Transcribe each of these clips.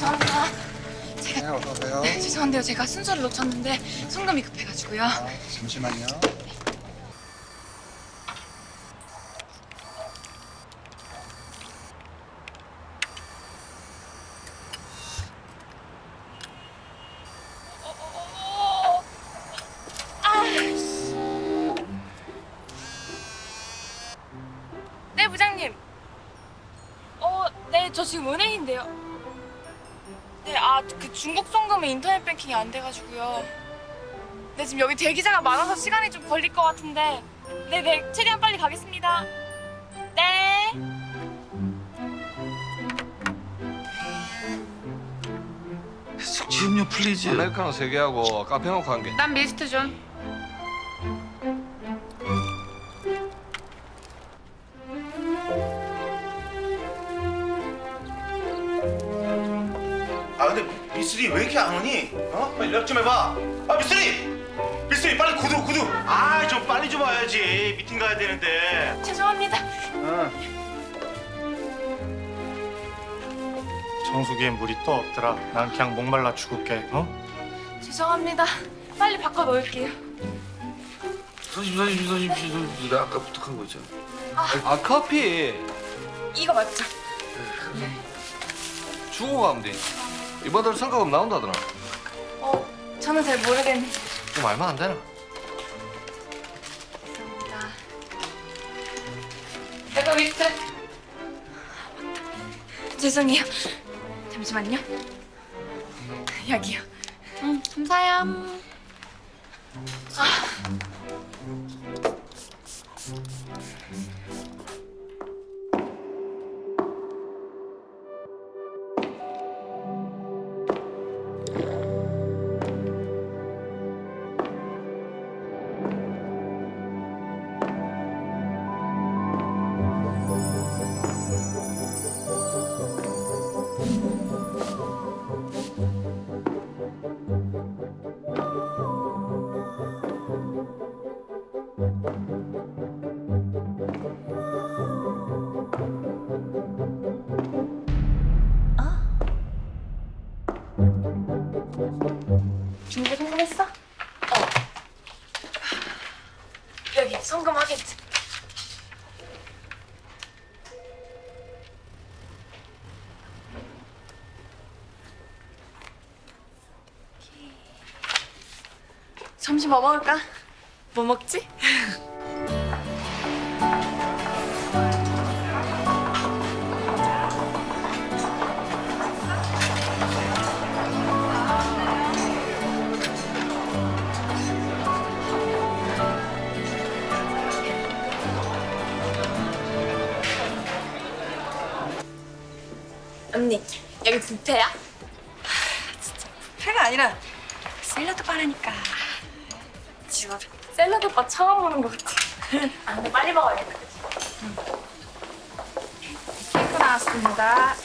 죄송합니다. 네, 어서 오세요. 네, 죄송한데요. 제가 순서를 놓쳤는데 송금이 급해가지고요. 잠시만요. 네, 부장님. 네, 저 지금 은행인데요. 네, 그 중국 송금은 인터넷 뱅킹이 안 돼가지고요. 네, 지금 여기 대기자가 많아서 시간이 좀 걸릴 것 같은데. 네, 최대한 빨리 가겠습니다. 네. 숙취음료 플리즈. 아메리카노 3개하고 카페 모카 1개. 난 밀스트 좀. 아 근데 미쓰리 왜 이렇게 안 오니? 빨리 연락 좀 해봐. 미쓰리 빨리 구두. 좀 빨리 좀 와야지. 미팅 가야 되는데. 죄송합니다. 정수기에 물이 또 없더라. 난 그냥 목말라 죽을게. 죄송합니다. 빨리 바꿔 놓을게요. 선생님, 내가 아까 부탁한 거 있잖아. 커피 이거 맞죠? 주고 가면 돼. 이번 달 성과금 나온다더라. 저는 잘 모르겠는데. 좀 알면 안 되나? 죄송합니다. 내가 밀스트. 죄송해요. 잠시만요. 여기요. 감사해요. 준비 성공했어? 여기 성공하겠지. 점심 뭐 먹을까? 뭐 먹지? 언니, 여기 뷔페야? 진짜 뷔페가 아니라 샐러드 바라니까. 지금 샐러드 바 처음 보는 것 같아. 근데 빨리 먹어야겠다. 케이크 나왔습니다.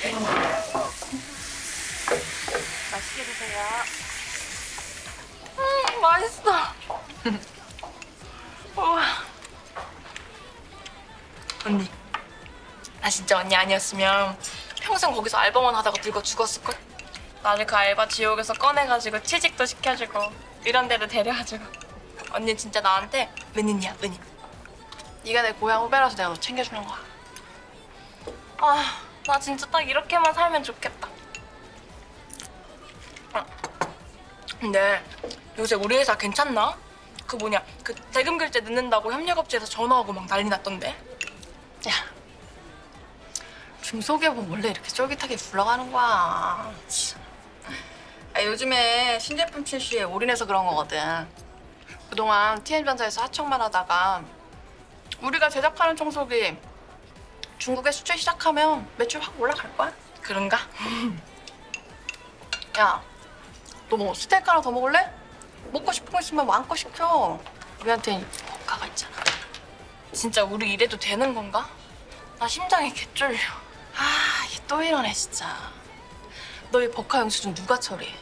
맛있게 드세요. 맛있어. 우와. 언니, 나 진짜 언니 아니었으면 평생 거기서 알바만 하다가 늙어 죽었을걸? 나를 그 알바 지옥에서 꺼내가지고 취직도 시켜주고 이런 데로 데려가지고. 언니 진짜 나한테 은인이야, 은인. 네가 내 고향 후배라서 내가 너 챙겨주는 거야. 아, 나 진짜 딱 이렇게만 살면 좋겠다. 근데 요새 우리 회사 괜찮나? 그 뭐냐, 그 대금 결제 늦는다고 협력업체에서 전화하고 막 난리 났던데. 야, 중소기업은 원래 이렇게 쫄깃하게 굴러가는 거야. 참. 아, 요즘에 신제품 출시에 올인해서 그런 거거든. 그동안 TM전자에서 하청만 하다가 우리가 제작하는 청소기 중국에 수출 시작하면 매출 확 올라갈 거야. 그런가? 야, 너 뭐 스테이크 하나 더 먹을래? 먹고 싶은 거 있으면 마음껏 시켜. 우리한테는 버카가 있잖아. 진짜 우리 이래도 되는 건가? 나 심장이 개쫄려. 아, 얘 또 이러네 진짜. 너희 버카 영수증 누가 처리해?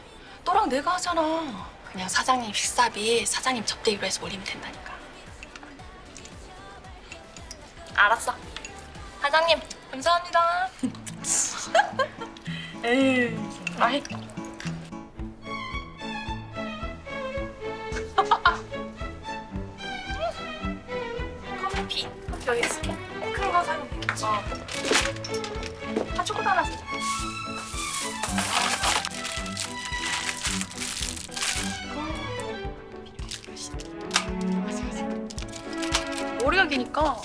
너랑 내가 하잖아. 그냥 사장님 식사비 사장님 접대비로 해서 올리면 된다니까. 알았어. 사장님 감사합니다. 에이, 아이. 커피 여기 있어. 큰 거 사면 되겠지. 초코 하나 사. 머리가 기니까.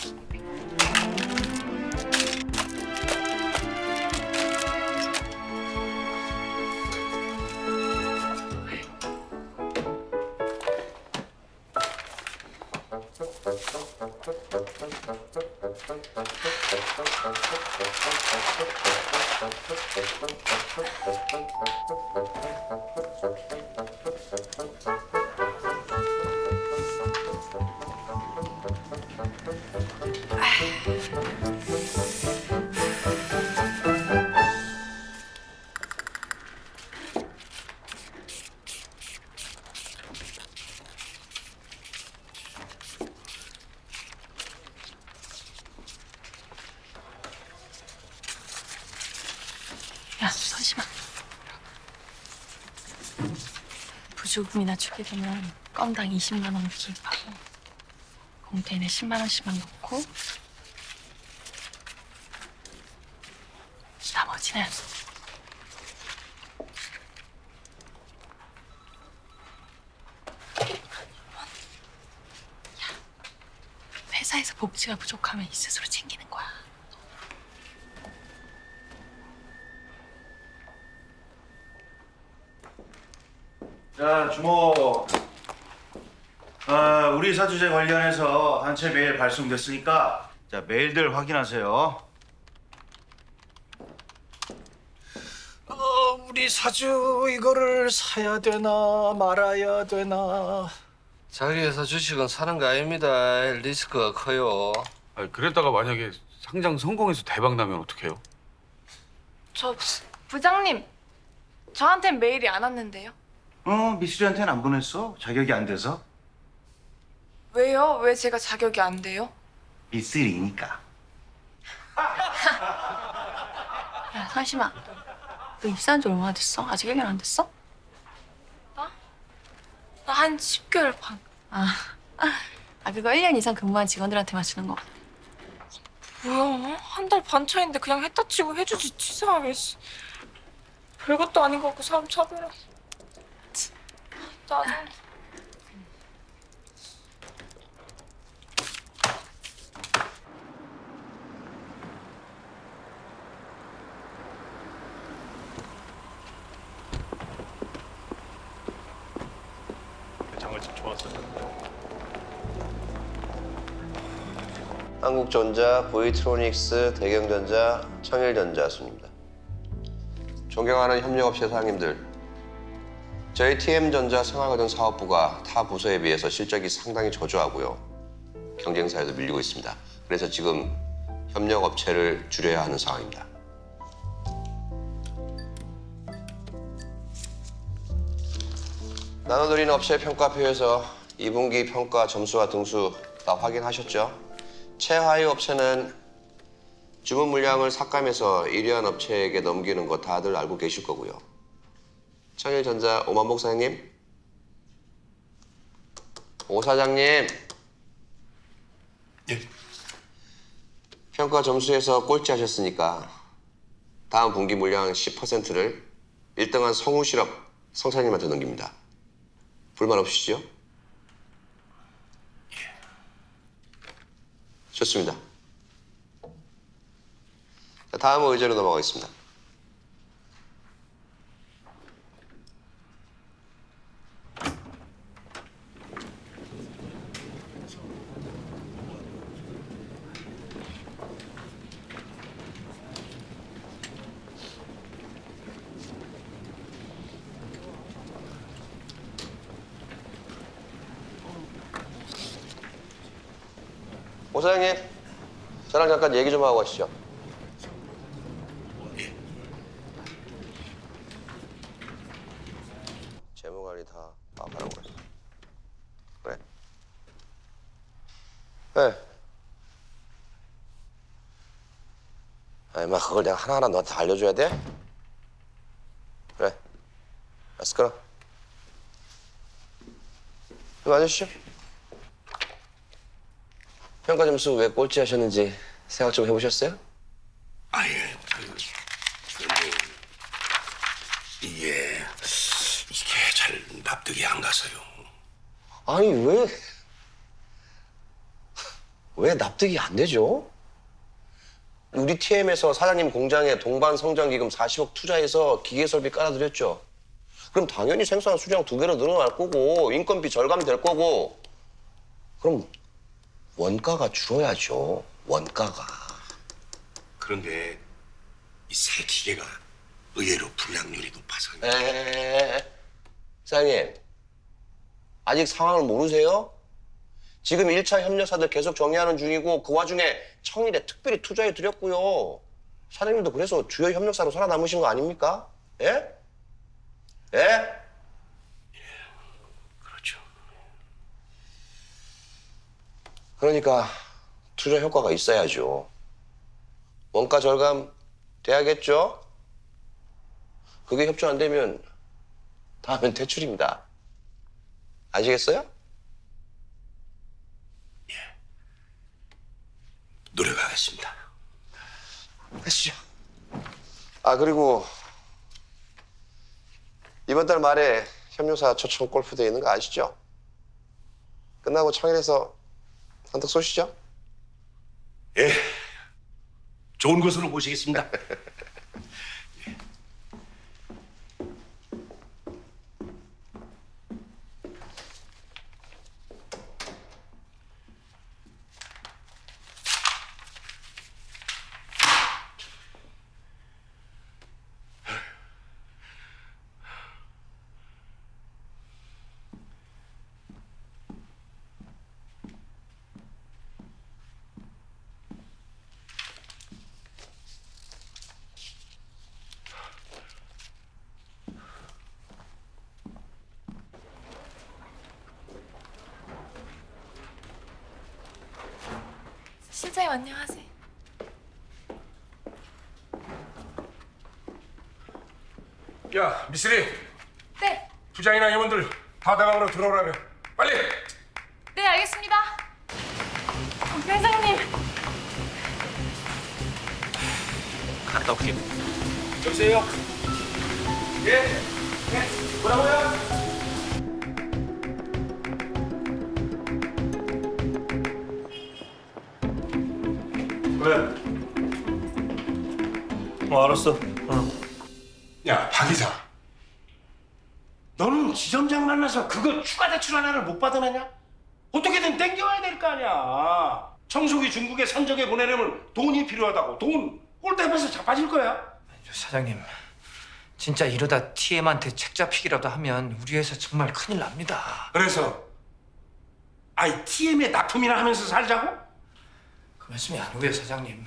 야, 서지마. 부조금이나 주게 되면 건당 20만 원 기입하고 공대인에 10만 원씩만 넣고 나머지는 회사에서 복지가 부족하면 이 스스로 챙기는 거야. 자, 주모. 우리 사주제 관련해서 한 채 메일 발송됐으니까 자, 메일들 확인하세요. 우리 사주 이거를 사야 되나 말아야 되나. 자기 회사 주식은 사는 거 아닙니다. 리스크가 커요. 아니, 그랬다가 만약에 상장 성공해서 대박 나면 어떡해요? 저 부장님, 저한텐 메일이 안 왔는데요. 미술이한테는 안 보냈어. 자격이 안 돼서. 왜요? 왜 제가 자격이 안 돼요? 미술이니까. 야, 설심아, 너 입사한 지 얼마나 됐어? 아직 1년 안 됐어? 나 한 10개월 반. 그거 1년 이상 근무한 직원들한테만 주는 거. 뭐야? 한 달 반 차인데 그냥 했다 치고 해주지 치사하게. 별것도 아닌 것 같고 사람 차별해. 짜증나. 장을집 좋았어요. 한국전자, 보이트로닉스, 대경전자, 청일전자 순입니다. 존경하는 협력업체 사장님들, 저희 TM전자 생활가전 사업부가 타 부서에 비해서 실적이 상당히 저조하고요. 경쟁사에도 밀리고 있습니다. 그래서 지금 협력업체를 줄여야 하는 상황입니다. 나눠드리는 업체 평가표에서 2분기 평가 점수와 등수 다 확인하셨죠? 최하위 업체는 주문 물량을 삭감해서 일위한 업체에게 넘기는 거 다들 알고 계실 거고요. 청일전자 오만복 사장님, 오 사장님. 평가 점수에서 꼴찌하셨으니까 다음 분기 물량 10%를 1등한 성우실업 성사님한테 넘깁니다. 불만 없으시죠? 좋습니다. 자, 다음 의제로 넘어가겠습니다. 오 사장님, 저랑 잠깐 얘기 좀 하고 가시죠. 재무관리 다 파악하라고 그랬어. 그래. 네. 아니, 막 그걸 내가 하나하나 너한테 알려줘야 돼? 그래. 알았어, 끊어. 좀 앉으시죠. 평가 점수 왜 꼴찌 하셨는지 생각 좀 해보셨어요? 아예 이게 잘 납득이 안 가서요. 아니, 왜 납득이 안 되죠? 우리 TM에서 사장님 공장에 동반 성장 기금 40억 투자해서 기계 설비 깔아드렸죠. 그럼 당연히 생산 수량 2배로 늘어날 거고 인건비 절감될 거고 그럼 원가가 줄어야죠. 원가가. 그런데 이 새 기계가 의외로 불량률이 높아서 사장님, 아직 상황을 모르세요? 지금 1차 협력사들 계속 정리하는 중이고 그 와중에 청일에 특별히 투자해 드렸고요. 사장님도 그래서 주요 협력사로 살아남으신 거 아닙니까? 예? 예? 그렇죠. 그러니까 투자 효과가 있어야죠. 원가 절감 돼야겠죠? 그게 협조 안 되면 다음엔 퇴출입니다. 아시겠어요? 노력하겠습니다. 하시죠. 아, 그리고 이번 달 말에 협력사 초청 골프대회 있는 거 아시죠? 끝나고 청일에서 한턱 쏘시죠? 예, 좋은 곳으로 모시겠습니다. 실장님 안녕하세요. 야, 미쓰리. 네, 부장이나 임원들 다 대방으로 들어오라며. 빨리. 네 알겠습니다. 회장님. 갔다 올게요. 여보세요? 예? 네? 뭐라고요? 왜? 알았어. 야, 박 이사. 너는 지점장 만나서 그거 추가 대출 하나를 못 받아내냐? 어떻게든 땡겨와야 될 거 아니야. 청소기 중국에 선적에 보내려면 돈이 필요하다고. 돈 꼴대면서 자빠질 거야. 사장님, 진짜 이러다 TM한테 책 잡히기라도 하면 우리 회사 정말 큰일 납니다. 그래서 아이 TM에 납품이나 하면서 살자고? 그 말씀이 아니고요, 사장님.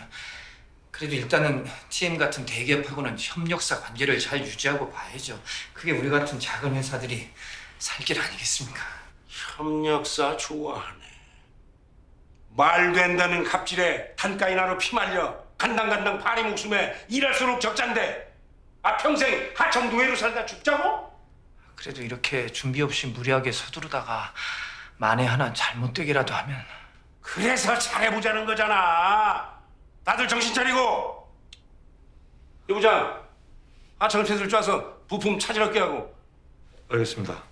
그래도 일단은 TM 같은 대기업하고는 협력사 관계를 잘 유지하고 봐야죠. 그게 우리 같은 작은 회사들이 살 길 아니겠습니까? 협력사 좋아하네. 말 된다는 갑질에 단가 인하로 피말려. 간당간당 파리 목숨에 일할수록 적잔데 평생 하청 노예로 살다 죽자고? 그래도 이렇게 준비 없이 무리하게 서두르다가 만에 하나 잘못되기라도 하면 그래서 잘해보자는 거잖아. 다들 정신 차리고. 유 부장, 하청을 새들 쪄서 부품 차질없게 하고. 알겠습니다.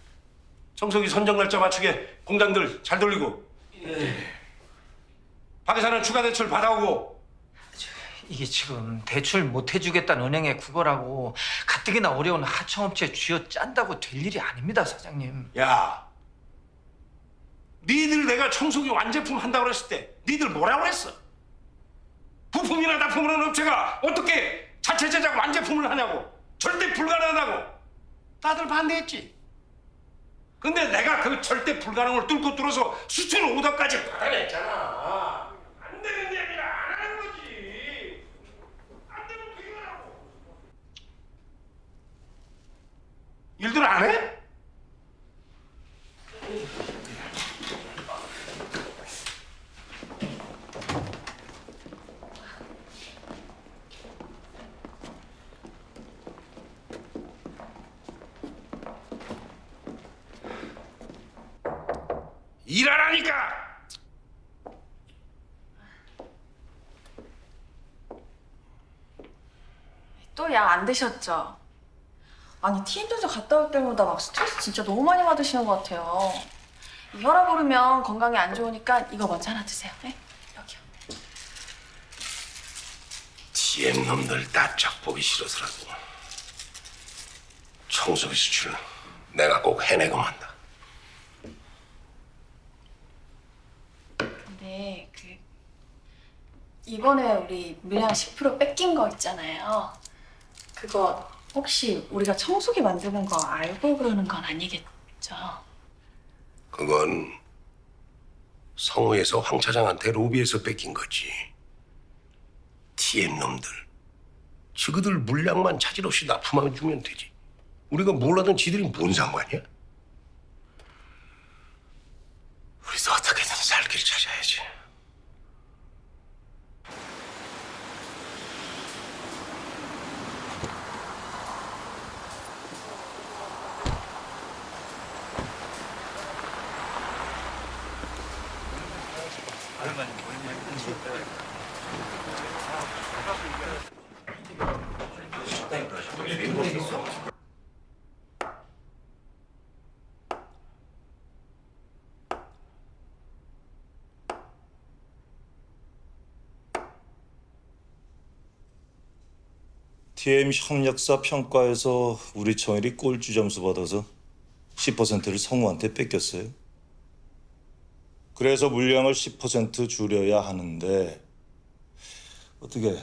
청소기 선정 날짜 맞추게 공장들 잘 돌리고. 박회사는 추가 대출 받아오고. 이게 지금 대출 못 해주겠다는 은행의 국어라고 가뜩이나 어려운 하청업체 쥐어 짠다고 될 일이 아닙니다, 사장님. 야, 니들 내가 청소기 완제품 한다고 그랬을 때 니들 뭐라고 그랬어? 부품이나 납품을 하는 업체가 어떻게 자체 제작 완제품을 하냐고. 절대 불가능하다고 다들 반대했지. 근데 내가 그 절대 불가능을 뚫어서 수출 오더까지 받아냈잖아. 안 되는 게 아니라 안 하는 거지. 안 되면 어떻게 하라고. 일들 안 해? 일하라니까! 또 약 안 드셨죠? 아니 TM전서 갔다 올 때마다 막 스트레스 진짜 너무 많이 받으시는 것 같아요. 이 혈압 오르면 건강에 안 좋으니까 이거 먼저 하나 드세요. 네? 여기요. TM 놈들 납작 보기 싫어서라도 청소기 수출 내가 꼭 해내고 만다. 근데 이번에 우리 물량 10% 뺏긴 거 있잖아요. 그거 혹시 우리가 청소기 만드는 거 알고 그러는 건 아니겠죠? 그건 성우에서 황 차장한테 로비해서 뺏긴 거지. TM 놈들. 지그들 물량만 차질 없이 납품하면 주면 되지. 우리가 뭘 하든 지들이 뭔 상관이야? 우리도 어떻게든 살 길 찾아야지. TM 협력사 평가에서 우리 청일이 꼴찌 점수 받아서 10%를 성우한테 뺏겼어요. 그래서 물량을 10% 줄여야 하는데 어떻게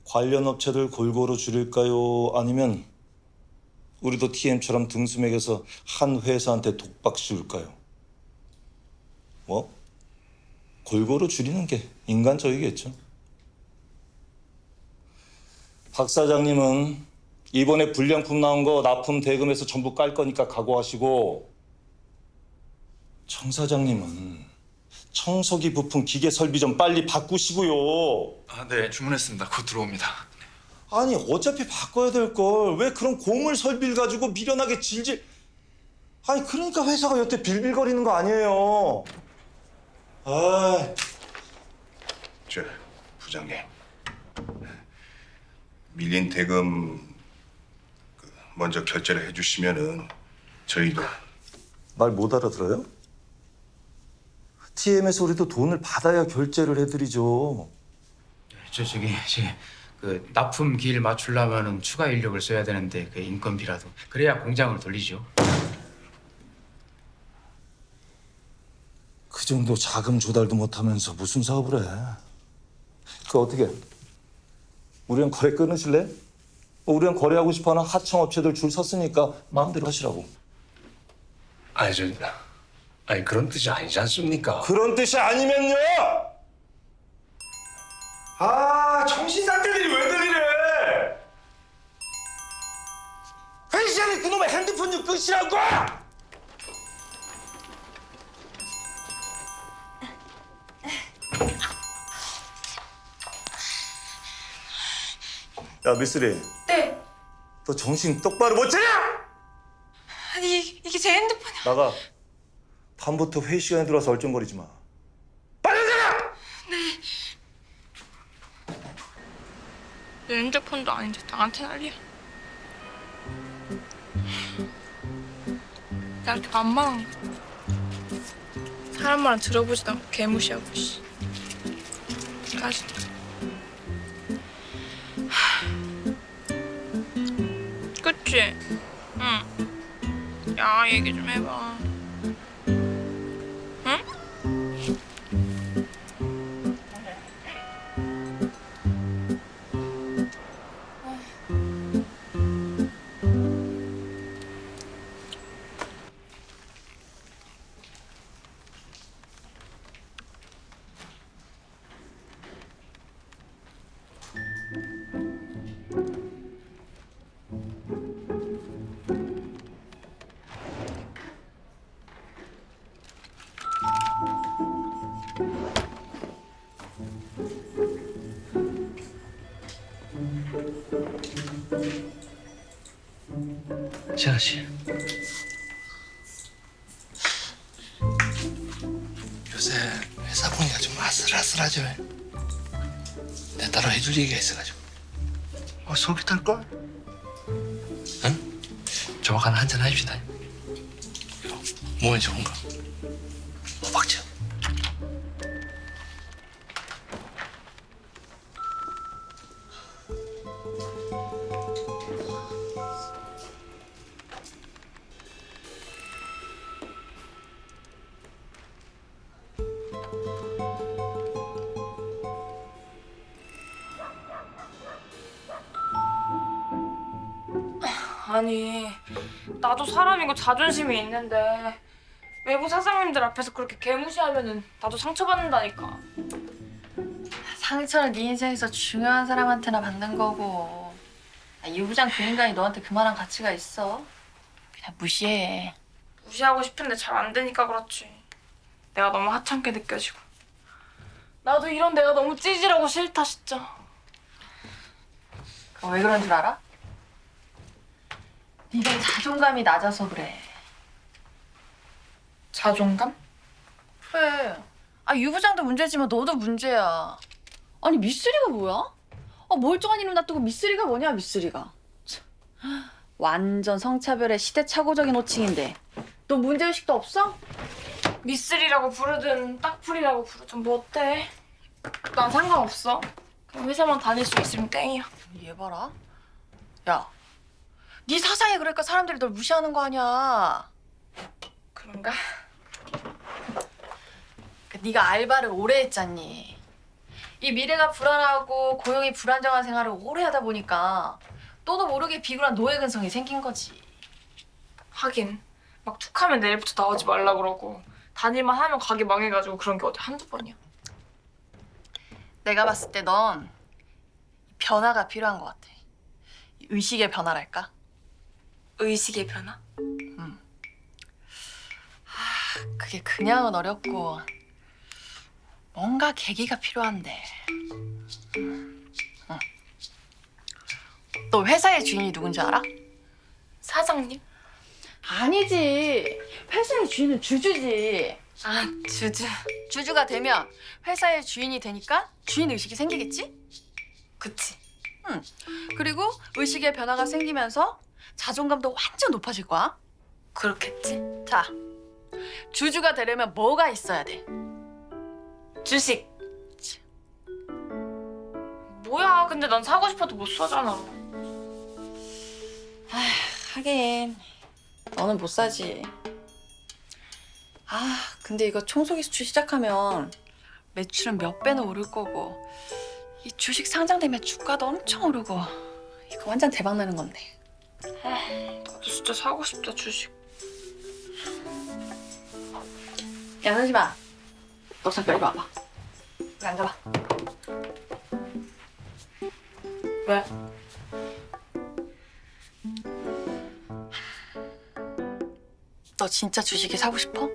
관련 업체들 골고루 줄일까요? 아니면 우리도 TM처럼 등수 매겨서 한 회사한테 독박 씌울까요? 뭐 골고루 줄이는 게 인간적이겠죠. 박 사장님은 이번에 불량품 나온 거 납품 대금에서 전부 깔 거니까 각오하시고, 청 사장님은 청소기 부품 기계 설비 좀 빨리 바꾸시고요. 네, 주문했습니다. 곧 들어옵니다. 아니 어차피 바꿔야 될 걸 왜 그런 고물 설비를 가지고 미련하게 질질. 아니 그러니까 회사가 여태 빌빌거리는 거 아니에요. 아, 저 부장님. 밀린 대금 먼저 결제를 해주시면은 저희도. 말 못 알아들어요? TM에서 우리도 돈을 받아야 결제를 해드리죠. 그 납품 기일 맞추려면 추가 인력을 써야 되는데 그 인건비라도 그래야 공장을 돌리죠. 그 정도 자금 조달도 못하면서 무슨 사업을 해? 그 어떻게? 우리랑 거래 끊으실래? 우리랑 거래하고 싶어하는 하청업체들 줄 섰으니까 마음대로 하시라고. 아니 그런 뜻이 아니지 않습니까? 그런 뜻이 아니면요! 아, 정신상태들이 왜들 이래! 한 시간에 그놈의 핸드폰 좀 끄시라고! 야 미쓰리, 네. 너 정신 똑바로 못 차려? 아니 이게 제 핸드폰이야. 나가. 밤부터 회의 시간에 들어와서 얼쩡거리지 마. 빨리 나가! 내 핸드폰도 아닌데 나한테 난리야. 나 이렇게 만만한 거. 사람 말은 들어보지도 않고 개무시하고 씨. 까지. 그치? 응. 야 얘기 좀 해봐. 응? 재하 씨. 요새 회사 보니까 좀 아슬아슬하죠. 내가 따로 해줄 얘기가 있어가지고. 속이 탈걸? 응? 조만간 한잔 합시다. 몸에 좋은 거. 호박즙. 아니 나도 사람이고 자존심이 있는데 외부 사장님들 앞에서 그렇게 개무시하면은 나도 상처받는다니까. 상처는 네 인생에서 중요한 사람한테나 받는 거고. 이 부장 그 인간이 너한테 그만한 가치가 있어? 그냥 무시해. 무시하고 싶은데 잘 안 되니까 그렇지. 내가 너무 하찮게 느껴지고. 나도 이런 내가 너무 찌질하고 싫다 진짜. 그거 왜 그런 줄 알아? 네가 자존감이 낮아서 그래. 자존감? 그래. 유 부장도 문제지만 너도 문제야. 아니 미쓰리가 뭐야? 멀쩡한 이름 놔두고 미쓰리가 뭐냐 미쓰리가. 참. 완전 성차별의 시대착오적인 호칭인데 너 문제의식도 없어? 미쓰리라고 부르든 딱풀이라고 부르든 뭐 어때? 난 상관없어. 그냥 회사만 다닐 수 있으면 땡이야. 얘 봐라. 야, 네 사상이 그러니까 사람들이 널 무시하는 거 아니야. 그런가? 네가 알바를 오래 했잖니. 이 미래가 불안하고 고용이 불안정한 생활을 오래 하다 보니까 너도 모르게 비굴한 노예 근성이 생긴 거지. 하긴 막 툭하면 내일부터 나오지 말라 그러고 다닐만 하면 가게 망해가지고 그런 게 어디 한두 번이야. 내가 봤을 때 넌 변화가 필요한 것 같아. 의식의 변화랄까? 의식의 변화? 그게 그냥은 어렵고 뭔가 계기가 필요한데. 너 회사의 주인이 누군지 알아? 사장님? 아니지. 회사의 주인은 주주지. 아 주주. 주주가 되면 회사의 주인이 되니까 주인 의식이 생기겠지? 그치. 그리고 의식의 변화가 생기면서 자존감도 완전 높아질 거야. 그렇겠지. 자, 주주가 되려면 뭐가 있어야 돼? 주식. 뭐야 근데 난 사고 싶어도 못 사잖아. 하긴 너는 못 사지. 근데 이거 청소기 수출 시작하면 매출은 몇 배는 오를 거고 이 주식 상장되면 주가도 엄청 오르고 이거 완전 대박 나는 건데. 나도 진짜 사고 싶다 주식. 야, 선심아. 너 잠깐 이리 와봐. 여기 앉아봐. 왜? 너 진짜 주식이 사고 싶어?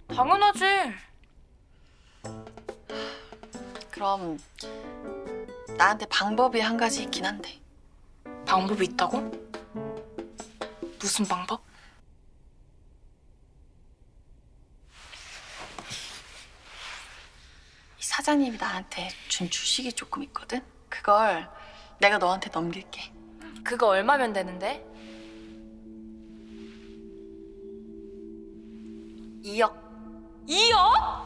당연하지. 그럼 나한테 방법이 한 가지 있긴 한데. 방법이 있다고? 무슨 방법? 이 사장님이 나한테 준 주식이 조금 있거든? 그걸 내가 너한테 넘길게. 그거 얼마면 되는데? 2억. 2억?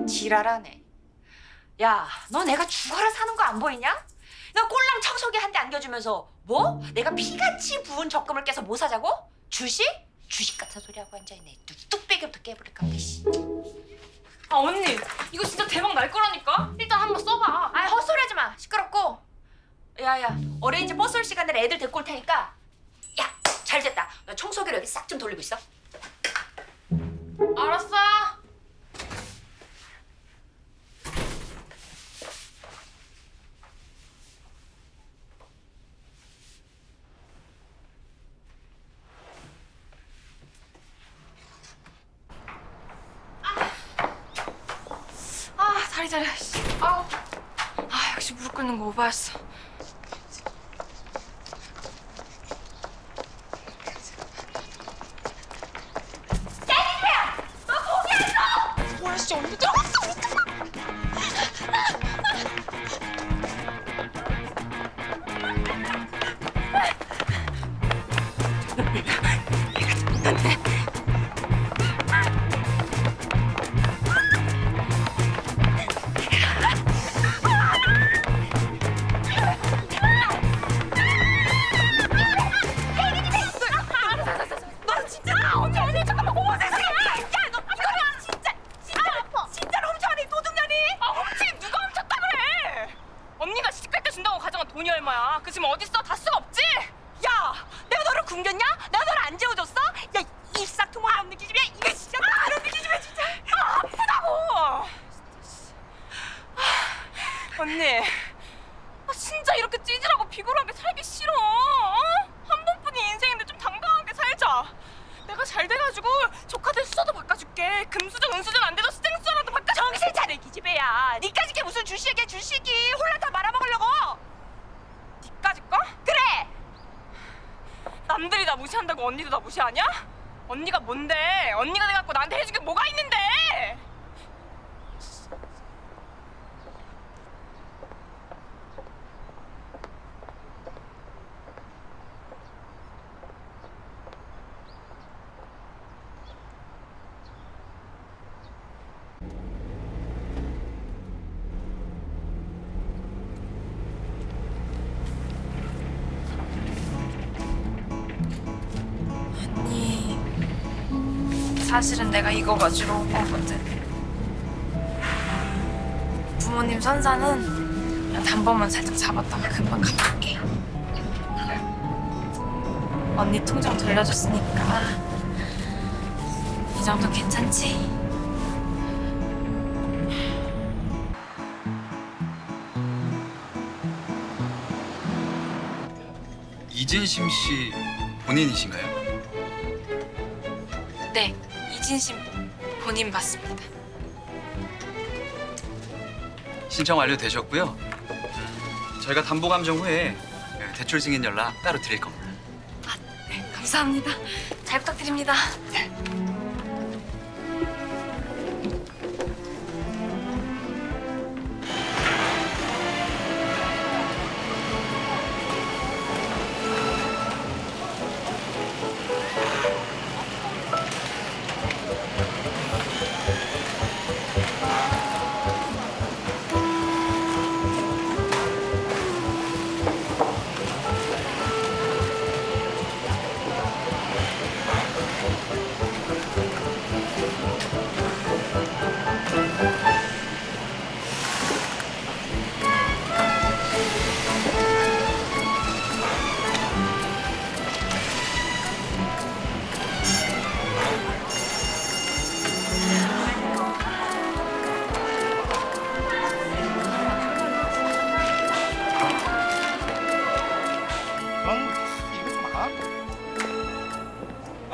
지랄하네. 야, 너 내가 죽어라 사는 거 안 보이냐? 너 꼴랑 청소기 한 대 안겨주면서 뭐? 내가 피같이 부은 적금을 깨서 뭐 사자고? 주식? 주식 같은 소리하고 앉아있네. 뚝배기부터 깨버릴까 봐. 씨. 아 언니 이거 진짜 대박 날 거라니까? 일단 한번 써봐. 아, 헛소리하지 마. 시끄럽고. 야야, 어레인지 버스 올 시간에 애들 데리고 올 테니까. 야, 잘 됐다. 너 청소기를 여기 싹 좀 돌리고 있어. 알았어. 다리 저려. 아우. 아 역시 무릎 꿇는 거 오바였어. 야, 너 포기했어! 뭐야 진짜 언제 들어갔어? 돈이 얼마야? 그 지금 어딨어? 다 수가 없지? 야, 내가 너를 굶겼냐? 내가 너를 안 재워줬어? 야, 이 싹퉁아 없는 기집애. 이거 진짜 안 없는 기집애 진짜. 아, 아프다고. 언니, 진짜 이렇게 찌질하고 비굴하게 살기 싫어. 한 번뿐인 인생인데 좀 당당하게 살자. 내가 잘 돼가지고 조카들 수저도 바꿔줄게. 금수저, 은수저는 안 돼도 수쟁수저라도 바꿔줄게. 정신 차려 기집애야. 니까지 게 무슨 주식이야 주식이. 홀라 다 말아먹으려고. 니까지 거? 그래. 남들이 나 무시한다고 언니도 나 무시하냐? 언니가 뭔데? 언니가 돼갖고 나한테 해줄 게 뭐가 있는데? 언니, 사실은 내가 이거 가지러 온 거거든. 부모님 선산은 그냥 단번만 살짝 잡았다가 금방 갚을게. 언니 통장 돌려줬으니까 이 정도 괜찮지? 이진심 씨 본인이신가요? 네, 이진심 본인 맞습니다. 신청 완료되셨고요. 저희가 담보 감정 후에 대출 승인 연락 따로 드릴 겁니다. 네, 감사합니다. 잘 부탁드립니다.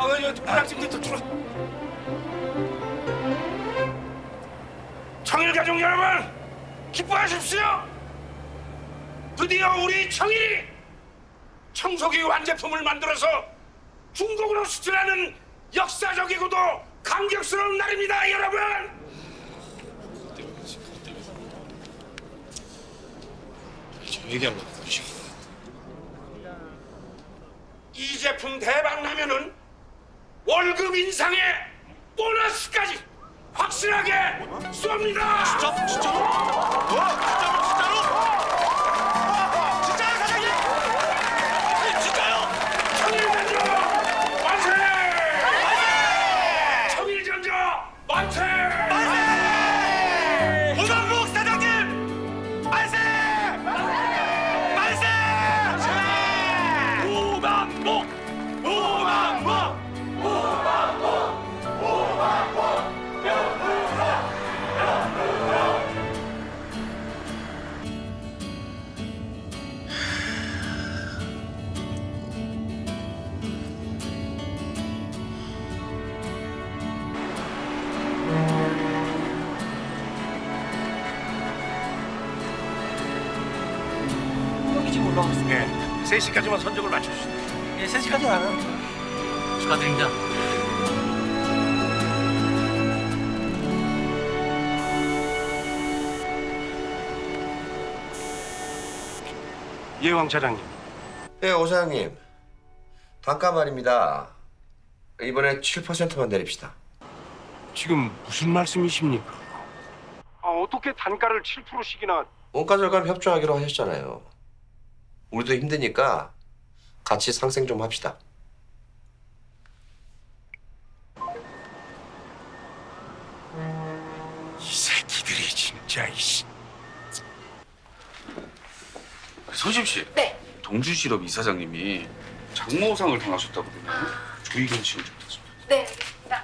부장님들 들어. 청일 가족 여러분, 기뻐하십시오. 드디어 우리 청일이 청소기 완제품을 만들어서 중국으로 수출하는 역사적이고도 감격스러운 날입니다, 여러분. 얘기한 거 보시오. 이 제품 대박 나면은 월급 인상에 보너스까지 확실하게 쏩니다. 진짜로? 진짜요, 사장님? 진짜요? 청일전조 만세! 청일전조 만세! 오만국 사장님 만세! 만세! 오만국! 오만국! 여기 좀 올라왔어. 네, 3시까지만 선적을 맞춰주시죠. 예, 3시까지 나가요. 축하드립니다. 예, 왕 차장님. 예, 오 사장님. 단가 말입니다. 이번에 7%만 내립시다. 지금 무슨 말씀이십니까? 어떻게 단가를 7%씩이나? 원가 절감 협조하기로 하셨잖아요. 우리도 힘드니까 같이 상생 좀 합시다. 이 새끼들이 진짜 이씨. 서심 씨. 네. 동주실업 이사장님이 장모상을 당하셨다고 그러네요. 조의견 씨는 좀 됐습니다. 네, 알겠습니다.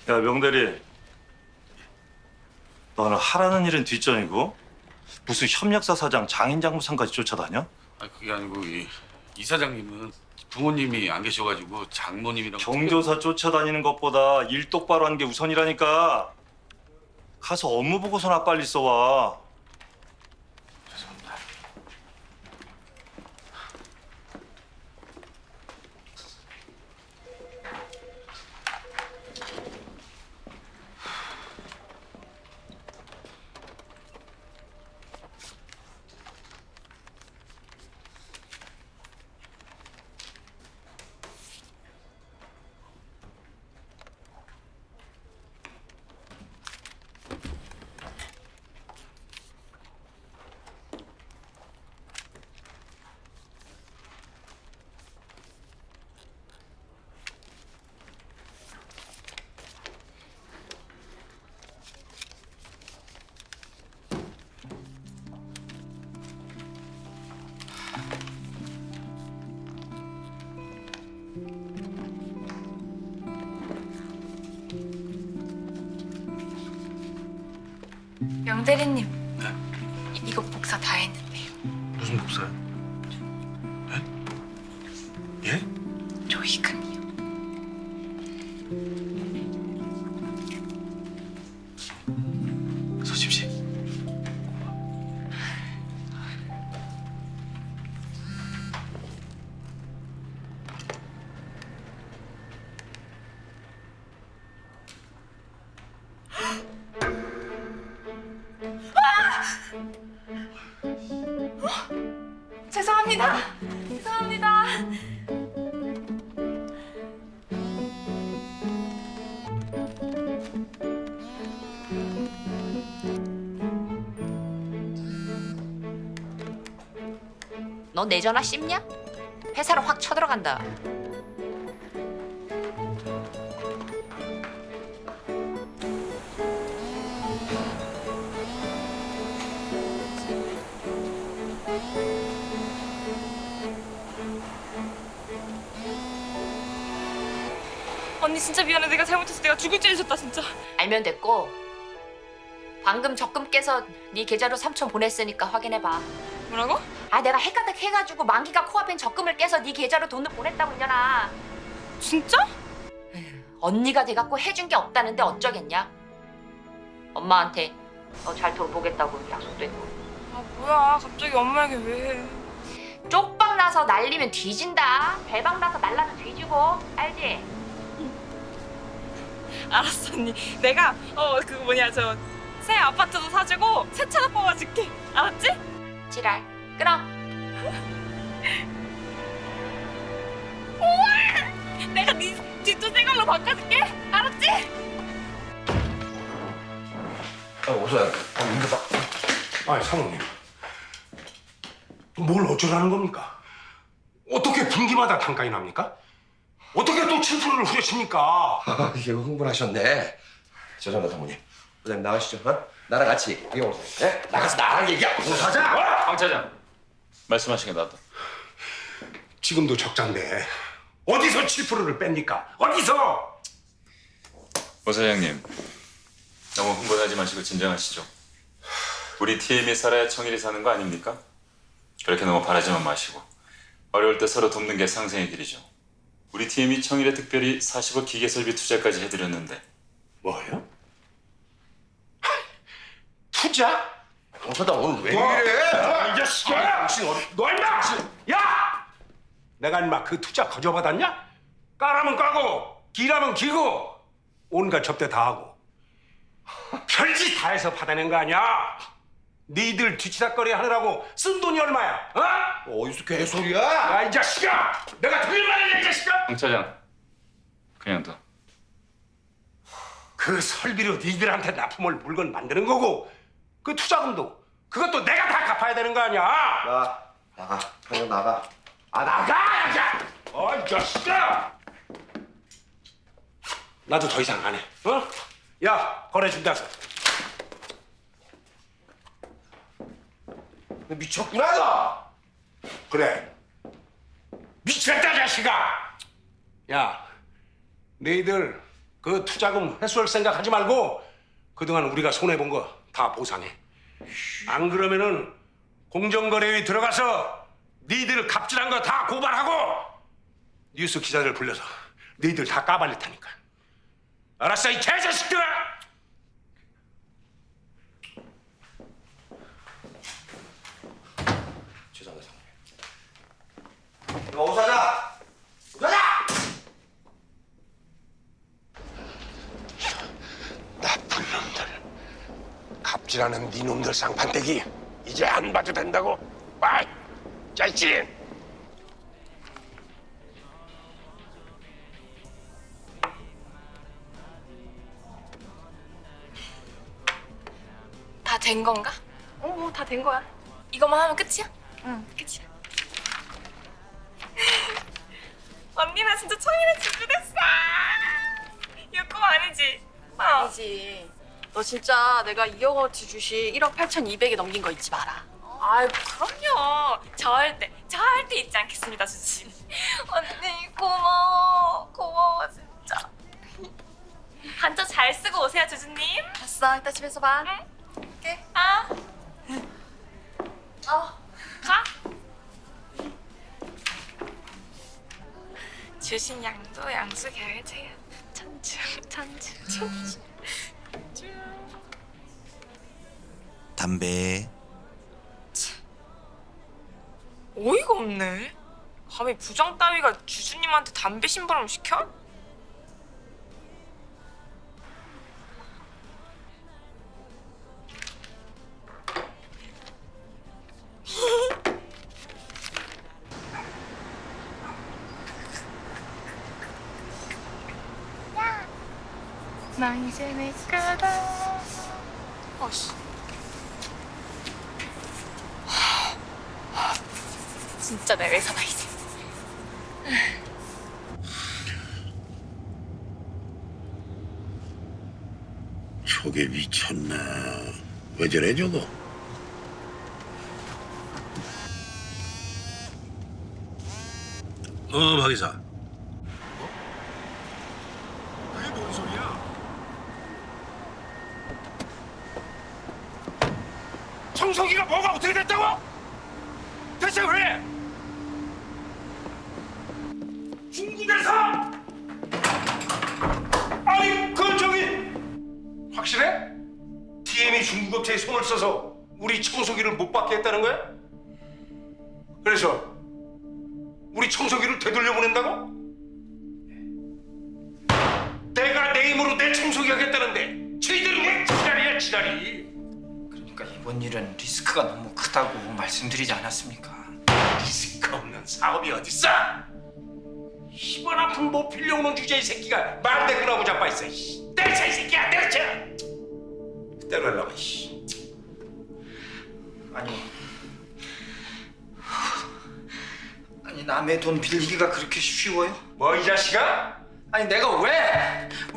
야 명대리, 너는 하라는 일은 뒷전이고 무슨 협력사 사장 장인장모상까지 쫓아다녀? 아 그게 아니고 이 이사장님은 부모님이 안 계셔가지고 장모님이랑 경조사 쫓아다니는 것보다 일 똑바로 하는 게 우선이라니까. 가서 업무 보고서나 빨리 써와. 죄송합니다. 명대리님. 네? 이거 복사 다 했는데요. 무슨 복사요? 예? 예? 조이금이요. 서심 씨. 죄송합니다. 죄송합니다. 너 내 전화 씹냐? 회사로 확 쳐들어간다. 언니 진짜 미안해. 내가 잘못해서 내가 죽을 찔리셨다 진짜. 알면 됐고 방금 적금 깨서 네 계좌로 3천 보냈으니까 확인해봐. 뭐라고? 아 내가 핵가득 해가지고 만기가 코앞인 적금을 깨서 네 계좌로 돈을 보냈다고 이년아. 진짜? 언니가 돼갖고 해준 게 없다는데 어쩌겠냐? 엄마한테 너 잘 돌보겠다고 약속도 했고. 아 뭐야 갑자기 엄마에게 왜 해? 쪽박 나서 날리면 뒤진다. 배박 나서 날라서 뒤지고. 알지? 알았어 언니. 내가 그 뭐냐 저 새 아파트도 사주고 새 차도 뽑아줄게. 알았지? 지랄. 끊어. 우와! 내가 네 뒷돈 새 걸로 바꿔줄게. 알았지? 오서야, 아니 사모님, 뭘 어쩌라는 겁니까? 어떻게 분기마다 단가이 납니까? 어떻게 또 7%를 후려칩니까? 이게 흥분하셨네. 죄송합니다, 사모님. 부장님 나가시죠. 어? 나랑 같이 얘기해 오세요. 네? 나가서 나랑 얘기하고 사자. 황 차장 말씀하신 게 낫다. 지금도 적자인데 어디서 7%를 뺍니까? 어디서? 오 사장님 너무 흥분하지 마시고 진정하시죠. 우리 TM이 살아야 청일이 사는 거 아닙니까? 그렇게 너무 바라지만 마시고 어려울 때 서로 돕는 게 상생의 길이죠. 우리 TM이 청일에 특별히 40억 기계설비 투자까지 해드렸는데. 뭐요? 투자? 오서다 오늘 왜 이 자식아! 너 임마! 야! 내가 임마 그 투자 거저받았냐? 까라면 까고 기라면 기고 온갖 접대 다 하고 별짓 다 해서 받아낸 거 아니야? 니들 뒤치다거리 하느라고 쓴 돈이 얼마야? 어? 어디서 개소리야? 야 이 자식아! 내가 들말이야 이 자식아! 황 차장 그냥 둬. 그 설비로 니들한테 납품을 물건 만드는 거고 그 투자금도 그것도 내가 다 갚아야 되는 거 아니야? 나가. 그냥 나가. 아 나가! 야! 이 자식아! 나도 더 이상 안 해. 어? 야 보내준다서. 너 미쳤구나 너. 그래. 미쳤다 자식아. 야, 너희들 그 투자금 회수할 생각하지 말고 그동안 우리가 손해 본 거 다 보상해. 안 그러면은 공정거래위 들어가서 너희들 갑질한 거 다 고발하고 뉴스 기자들 불러서 너희들 다 까발릴 테니까. 알았어 이 개자식들아. 죄송합니다, 사모님. 오사자! 오사자! 나쁜 놈들. 갑질하는 네 놈들 쌍판떼기 이제 안 봐도 된다고. 와, 짜이찐. 다 된 건가? 다 된 거야. 이것만 하면 끝이야? 응, 끝이야. 언니 나 진짜 청일에 집주됐어. 이거 꿈 아니지? 아니지. 너 진짜 내가 2억어치 주식 1억 8,200에 넘긴 거 잊지 마라. 아유 그럼요. 절대 잊지 않겠습니다 주지. 언니 고마워 진짜. 한자 잘 쓰고 오세요 주주님. 알았어, 이따 집에서 봐. 오케이. 가. 주신 양도 양수 결제야. 천주. 담배. 어이가 없네. 감히 부장 따위가 주주님한테 담배 심부름 시켜? 나 이제 내 거다. 어씨. 진짜 내 회사다 이제. 저게 미쳤나? 왜 저래 저거? 박 이사. 그게 뭔 소리야? 청소기가 뭐가 어떻게 됐다고? 대체 왜? 중국에서 중국 업체에 손을 써서 우리 청소기를 못 받게 했다는 거야? 그래서 우리 청소기를 되돌려 보낸다고? 내가 내 힘으로 내 청소기 하겠다는데 저희들이 왜 지랄이야 지랄이. 그러니까 이번 일은 리스크가 너무 크다고 말씀드리지 않았습니까? 리스크 없는 사업이 어딨어? 이번 아픈 못 빌려오는 주제의 새끼가 말대꾸라고 자빠있어. 때려쳐 이 새끼야 때려쳐. 때려달라고. 아니 남의 돈 빌리기가 그렇게 쉬워요? 뭐 이 자식아? 아니 내가 왜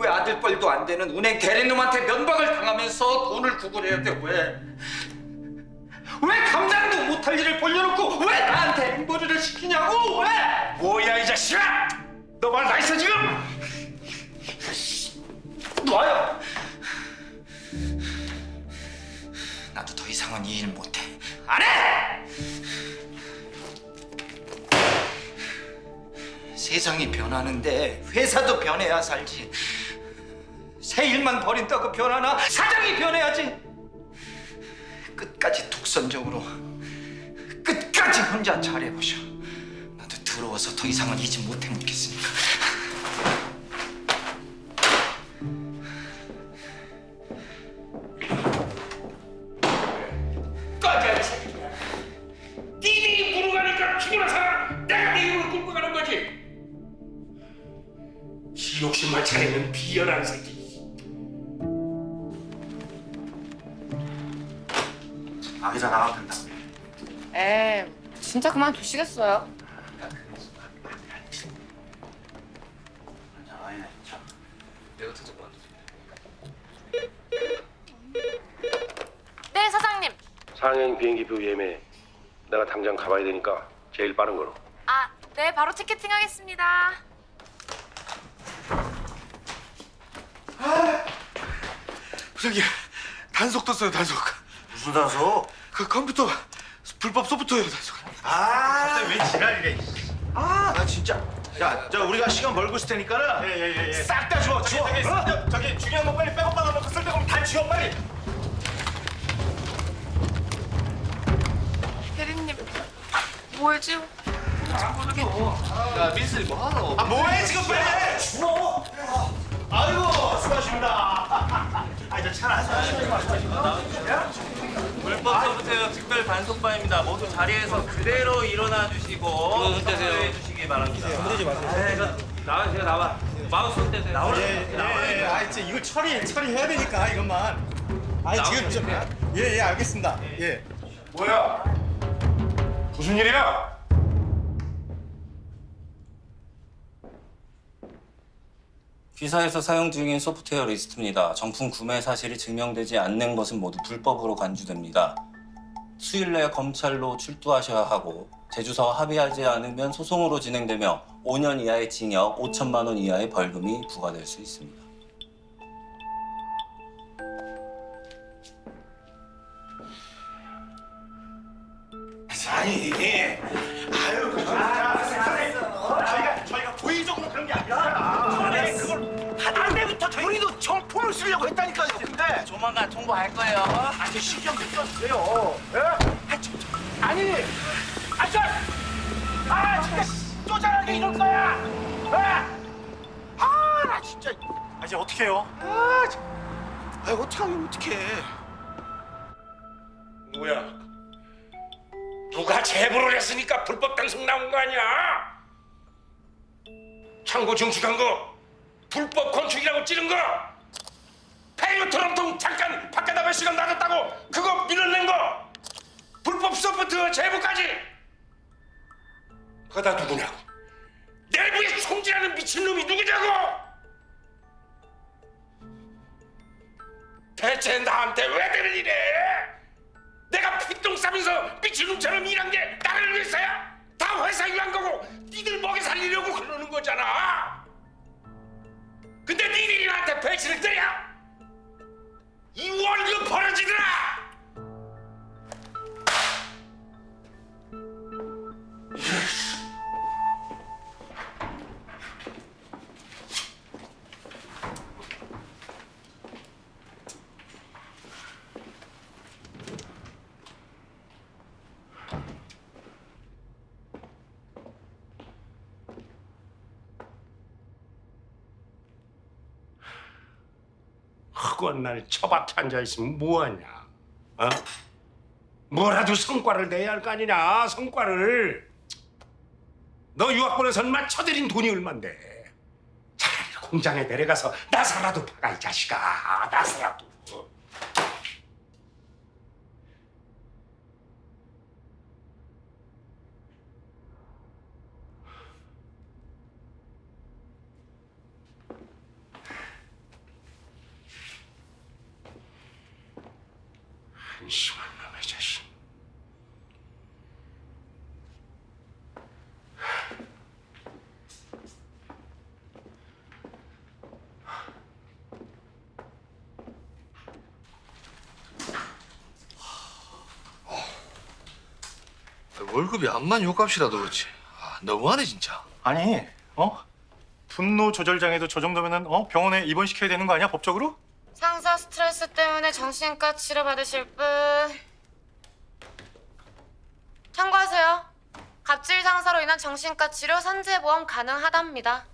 아들뻘도 안 되는 은행 대리놈한테 면박을 당하면서 돈을 구걸해야 돼? 왜 감당도 못할 일을 벌려놓고 왜 나한테 앵벌이를 시키냐고? 왜? 뭐야 이 자식아? 너 말 다 했어 지금? 놔요. 나도 더 이상은 이 일 못해. 안 해! 세상이 변하는데 회사도 변해야 살지. 새 일만 버린다고 변하나? 사장이 변해야지. 끝까지 독선적으로 끝까지 혼자 잘해보셔. 나도 더러워서 더 이상은 이 집 못해 먹겠으니까. 꺼져 이 새끼야. 니네 입으로 가니까 죽으나 살아. 내가 내 입으로 끌고 가는 거지. 지 욕심만 차리는 비열한 새끼. 아기자 나가면 된다. 진짜 그만두시겠어요? 내가 터져 봐. 네, 사장님. 상행 비행기표 예매. 내가 당장 가봐야 되니까 제일 빠른 거로. 아, 네, 바로 티켓팅 하겠습니다. 부장님 단속 떴어요 단속. 무슨 단속? 그 컴퓨터 불법 소프트웨어 단속. 갑자기 왜 지랄이래. 나 진짜. 야, 저 우리가 시간 벌고 있을 테니까는 싹 다 지워. 저기 중요한 거 빨리 백업 받아놓고 쓸데없는 다 지워 빨리. 대리님, 뭘 지워? 야 민슬이 뭐하노? 뭐해 지금 빨리 주워. 아이고 수고하십니다. 저 차를 하시고. 불법 소프트웨어 특별 단속반입니다. 모두 자리에서 그대로 일어나 주시고 손대세요. 주시기 바랍니다. 흔들지 마세요. 나와, 제가 나와. 마우스 손 떼세요. 나와. 진짜 이거 처리해야 되니까 이것만. 지금 좀. 예, 알겠습니다. 예. 뭐야? 무슨 일이야? 기사에서 사용 중인 소프트웨어 리스트입니다. 정품 구매 사실이 증명되지 않는 것은 모두 불법으로 간주됩니다. 수일 내에 검찰로 출두하셔야 하고 제주사와 합의하지 않으면 소송으로 진행되며 5년 이하의 징역, 5천만 원 이하의 벌금이 부과될 수 있습니다. 아니, 저희가 고의적으로 그런 게 아니라 처음에 그걸 한 때부터 우리도 정품을 쓰려고 했다니까요. 근데 조만간 통보할 거예요. 아주 신경 좀 써주세요. 아니, 진짜 쪼잔하게 이럴 거야. 나 진짜. 이제 어떻게 해요? 어떡하면 어떡해. 뭐야? 누가 제보를 했으니까 불법 단속 나온 거 아니야? 창고 증축한 거, 불법 건축이라고 찌른 거, 페이로트럼통 잠깐 밖에다 몇 시간 놔뒀다고 그거 밀어낸 거, 불법 소프트웨어 제보까지. 그거 다 누구냐고? 내부에 총질하는 미친놈이 누구냐고? 대체 나한테 왜 되는 일이야? 내가 피똥 싸면서 미친놈처럼 일한 게 나를 위해서야? 다 회사 위한 거고 니들 먹여 살리려고 그러는 거잖아. 근데 니들이 나한테 배치를 때려? 이 월급 벌어지더라. 뜨거운 날 처밭에 앉아 있으면 뭐하냐? 어? 뭐라도 성과를 내야 할 거 아니냐? 성과를. 너 유학 보내선 마 쳐들인 돈이 얼만데. 차라리 공장에 내려가서 나사라도 박아 이 자식아. 나사라도. 한심한 놈의 자식. 월급이 암만 요값이라도 그렇지. 너무하네 진짜. 아니, 분노 조절장애도 저 정도면은 병원에 입원시켜야 되는 거 아니야, 법적으로? 상사 스트레스 때문에 정신과 치료 받으실 분. 참고하세요. 갑질 상사로 인한 정신과 치료 산재보험 가능하답니다.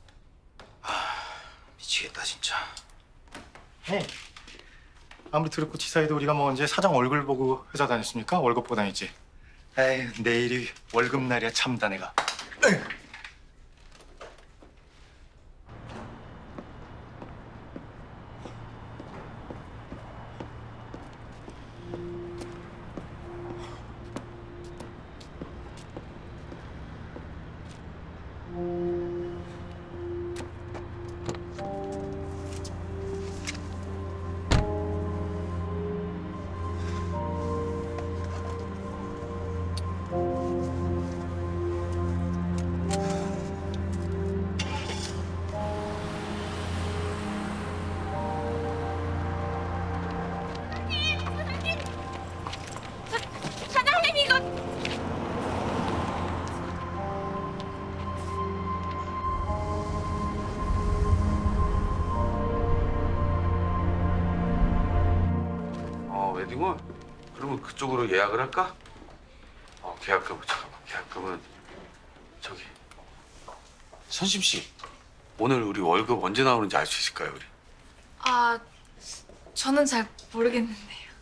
미치겠다, 진짜. 아무리 그렇고 지사에도 우리가 뭐 언제 사장 얼굴 보고 회사 다녔습니까? 월급 보고 다니지. 에이, 내일이 월급날이야, 참다 내가. 사장님 이거 웨딩홀? 그러면 그쪽으로 예약을 할까? 계약금 잠깐만. 계약금은 저기 선심 씨 오늘 우리 월급 언제 나오는지 알 수 있을까요, 우리? 저는 잘 모르겠는데요.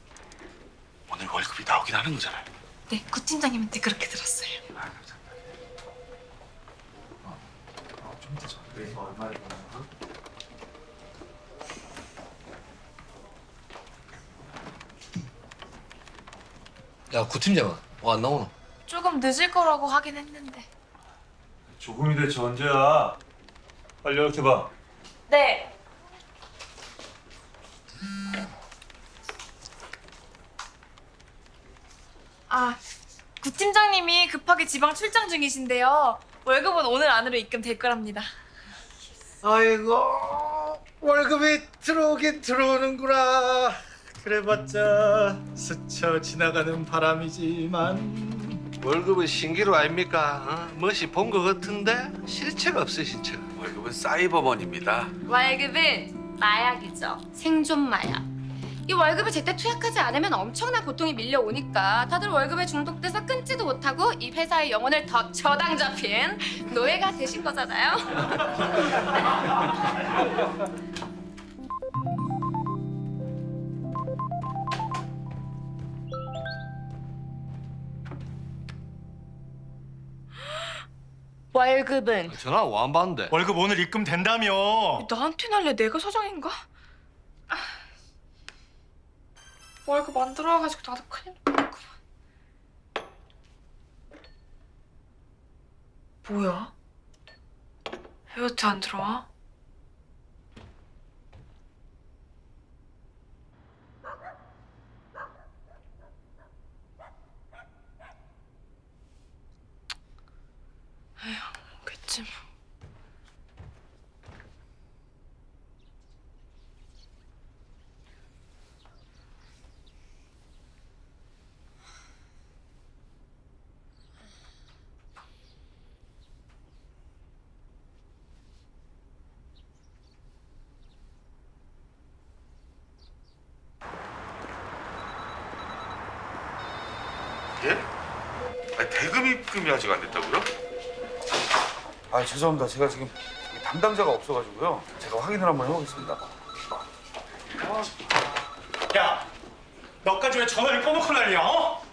오늘 월급이 나오긴 하는 거잖아요. 네, 구 팀장님한테 그렇게 들었어요. 야, 구 팀장은 뭐 안 나오노? 조금 늦을 거라고 하긴 했는데. 조금이 대체 언제야? 빨리 이렇게 봐. 네. 구 팀장님이 급하게 지방 출장 중이신데요. 월급은 오늘 안으로 입금될 거랍니다. 아이고, 월급이 들어오긴 들어오는구나. 그래봤자 스쳐 지나가는 바람이지만. 월급은 신기루 아닙니까? 멋이 본 것 같은데 실체가 없어 실체가. 월급은 사이버머니입니다. 월급은 마약이죠. 생존 마약. 이 월급을 제때 투약하지 않으면 엄청난 고통이 밀려오니까 다들 월급에 중독돼서 끊지도 못하고 이 회사의 영혼을 더 저당 잡힌 노예가 되신 거잖아요. 월급은 전화 왜 안 받는데? 월급 오늘 입금된다며. 나한테 날래 내가 사장인가? 월급 안 들어와가지고 나도 큰일 났구만. 뭐야? 왜 여태 안 들어와? 에휴, 오겠지 뭐. 예? 대금 입금이 아직 안 됐다고요? 죄송합니다. 제가 지금 담당자가 없어가지고요. 제가 확인을 한번 해보겠습니다. 너까지 왜 전화를 꺼놓고 난리야? 어?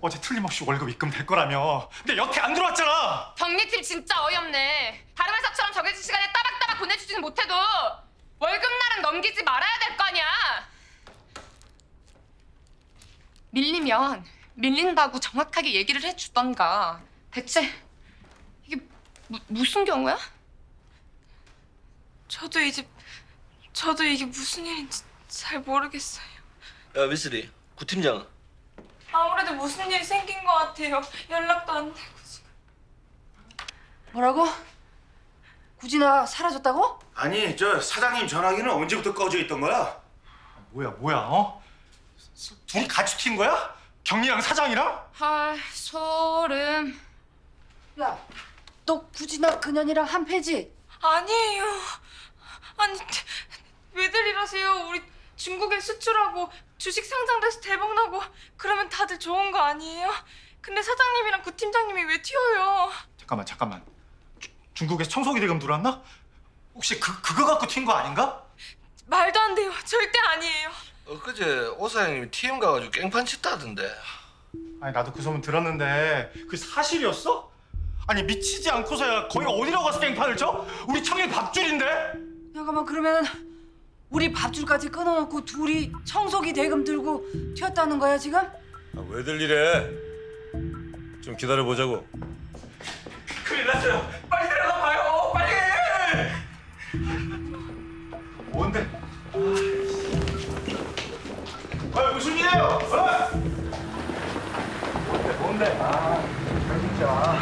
어제 틀림없이 월급 입금될 거라며. 근데 여태 안 들어왔잖아. 경리팀 진짜 어이없네. 다른 회사처럼 정해진 시간에 따박따박 보내주지는 못해도 월급날은 넘기지 말아야 될 거 아니야. 밀리면 밀린다고 정확하게 얘기를 해주던가. 대체 이게 무슨 경우야? 저도 이게 무슨 일인지 잘 모르겠어요. 야 미쓰리 구팀장. 아무래도 무슨 일이 생긴 것 같아요. 연락도 안 되고 지금. 뭐라고? 구진아가 사라졌다고? 아니 저 사장님 전화기는 언제부터 꺼져 있던 거야? 뭐야? 어? 둘이 같이 튄 거야? 경리랑 사장이랑? 아 소름. 야, 너 구진아 그년이랑 한 패지? 아니에요. 아니 왜들 이러세요? 우리 중국에 수출하고 주식 상장돼서 대박 나고 그러면 다들 좋은 거 아니에요? 근데 사장님이랑 구팀장님이 왜 튀어요? 잠깐만. 중국에서 청소기 대금 들어왔나? 혹시 그거 갖고 튄 거 아닌가? 말도 안 돼요. 절대 아니에요. 엊그제 오 사장님이 TM 가가지고 깽판 쳤다던데. 아니 나도 그 소문 들었는데 그게 사실이었어? 아니 미치지 않고서야 거기가 어디로 가서 깽판을 쳐? 우리 청일 밥줄인데? 잠깐만 그러면 우리 밥줄까지 끊어놓고 둘이 청소기 대금 들고 튀었다는 거야 지금? 왜들 이래? 좀 기다려보자고. 큰일 났어요. 빨리 내려가 봐요. 빨리. 뭔데? 무슨 일이에요? 뭔데? 아 진짜.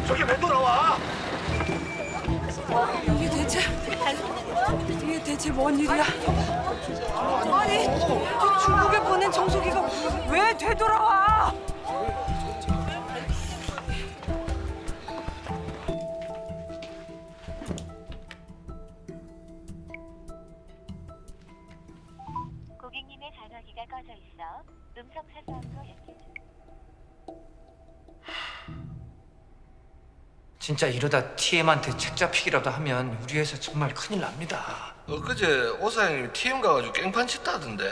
저기 왜 돌아와? 이게 대체 뭔 일이야? 아니 중국에 보낸 청소기가 왜 되돌아와? 고객님의 전화기가 꺼져 있어 음성 사서함으로 연결 중. 진짜 이러다 TM한테 책 잡히기라도 하면 우리 회사 정말 큰일 납니다. 엊그제 오 사장님이 TM 가가지고 깽판 쳤다던데.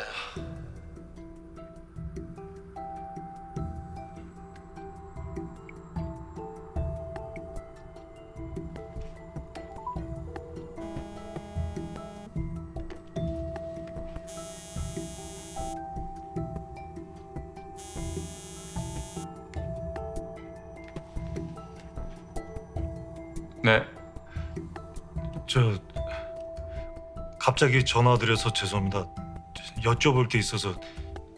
네. 갑자기 전화드려서 죄송합니다. 여쭤볼 게 있어서.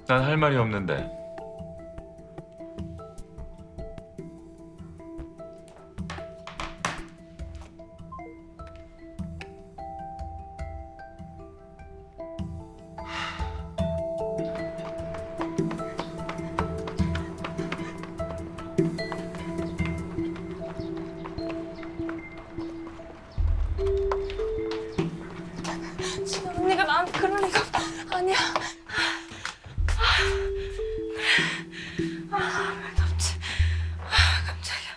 난 할 말이 없는데. 언니가 나한테 그런 애가 아니야. 왜 덥지? 깜짝이야.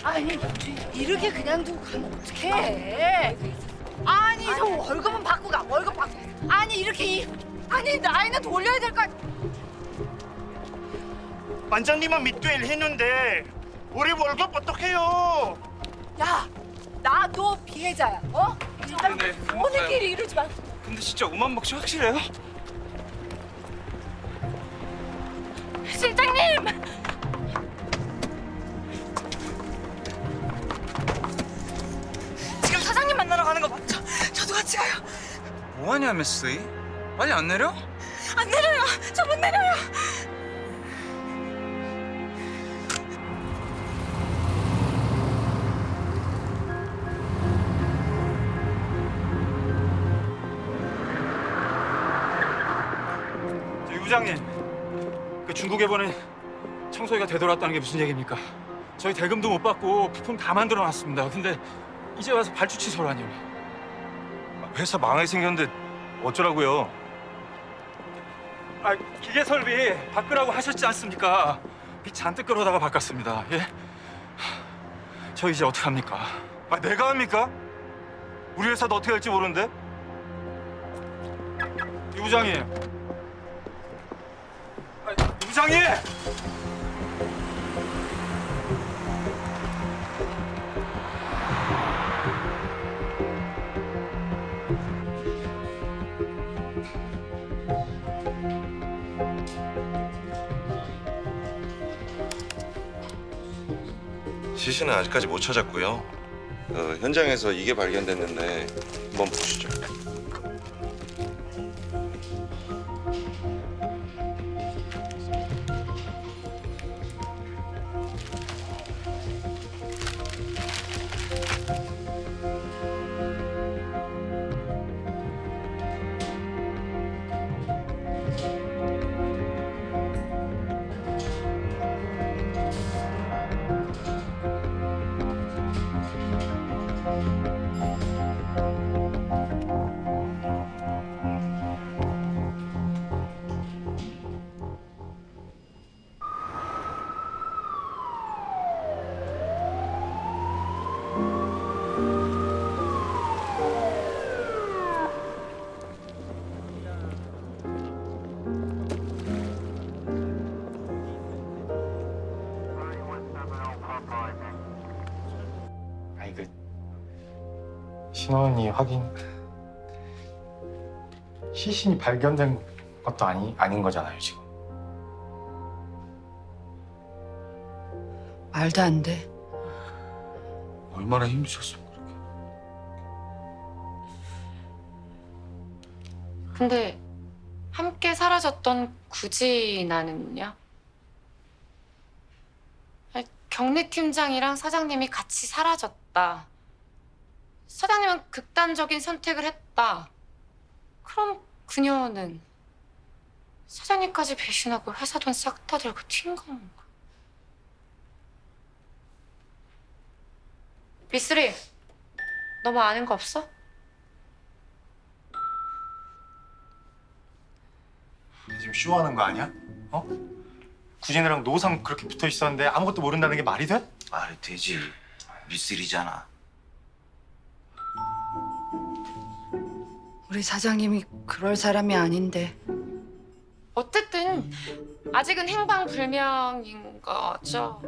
아니 이렇게 그냥 두고 가면 어떡해? 아니 저 월급은 받고 가. 월급 받고. 아니 이렇게 아니 나이는 돌려야 될 거 아니야. 반장님은 믿고 일했는데 우리 월급 어떡해요? 야, 나도 피해자야. 어? 일단 오늘끼리 이러지 말고. 근데 진짜 5만 박씨 확실해요? 실장님! 지금 사장님 만나러 가는 거 뭐하냐 미스리? 빨리 안 내려? 안 내려요. 저 못 내려요. 유 부장님, 그 중국에 보낸 청소기가 되돌았다는 게 무슨 얘기입니까? 저희 대금도 못 받고 부품 다 만들어놨습니다. 근데 이제 와서 발주 취소라니요. 회사 망하게 생겼는데 어쩌라고요? 아, 기계 설비 바꾸라고 하셨지 않습니까? 빚 잔뜩 끌어다가 바꿨습니다. 예? 저 이제 어떡합니까? 아, 내가 합니까? 우리 회사도 어떻게 할지 모르는데? 유 부장님! 유 부장님! 시신은 아직까지 못 찾았고요. 현장에서 이게 발견됐는데 한번 보시죠. 아니 그 신원이 확인 시신이 발견된 것도 아닌 거잖아요 지금. 말도 안 돼. 얼마나 힘드셨으면 그렇게. 근데 함께 사라졌던 굳이 나는요? 아니, 경리팀장이랑 사장님이 같이 사라졌다. 사장님은 극단적인 선택을 했다. 그럼 그녀는 사장님까지 배신하고 회사 돈 싹 다 들고 튄 건가? 미쓰리, 너 뭐 아는 거 없어? 지금 쇼하는 거 아니야? 어? 구진이랑 노상 그렇게 붙어 있었는데 아무것도 모른다는 게 말이 돼? 말이 되지. 미쓰리잖아. 우리 사장님이 그럴 사람이 아닌데. 어쨌든 아직은 행방불명인 거죠.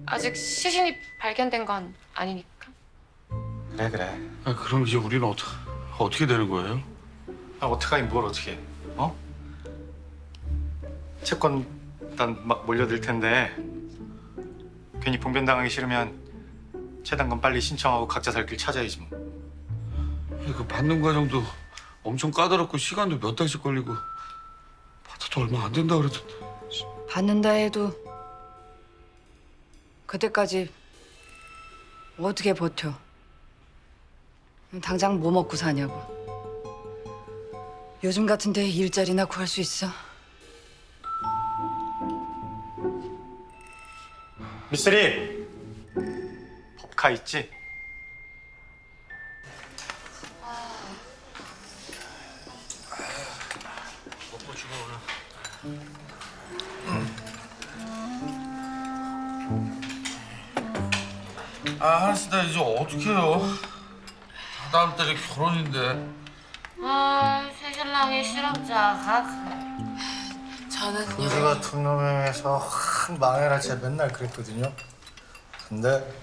아직 시신이 발견된 건 아니니까. 그래. 아, 그럼 이제 우리는 어떻게 되는 거예요? 아, 어떡하긴 뭘 어떻게 해? 어? 채권 일단 막 몰려들 텐데 괜히 봉변당하기 싫으면 채당금 빨리 신청하고 각자 살 길 찾아야지 뭐. 그 받는 과정도 엄청 까다롭고 시간도 몇 달씩 걸리고 받아도 얼마 안 된다 그러던데. 받는다 해도 그때까지 어떻게 버텨? 당장 뭐 먹고 사냐고. 요즘 같은데 일자리나 구할 수 있어? 미쓰리! 법카 있지? 먹고 죽어 오늘. 아, 하나씨다 이제 어떡해요? 다음 달에 결혼인데. 아, 새신랑이 실업자가. 저는요. 그지 같은 놈의 회사 확 망해라 제가 맨날 그랬거든요. 근데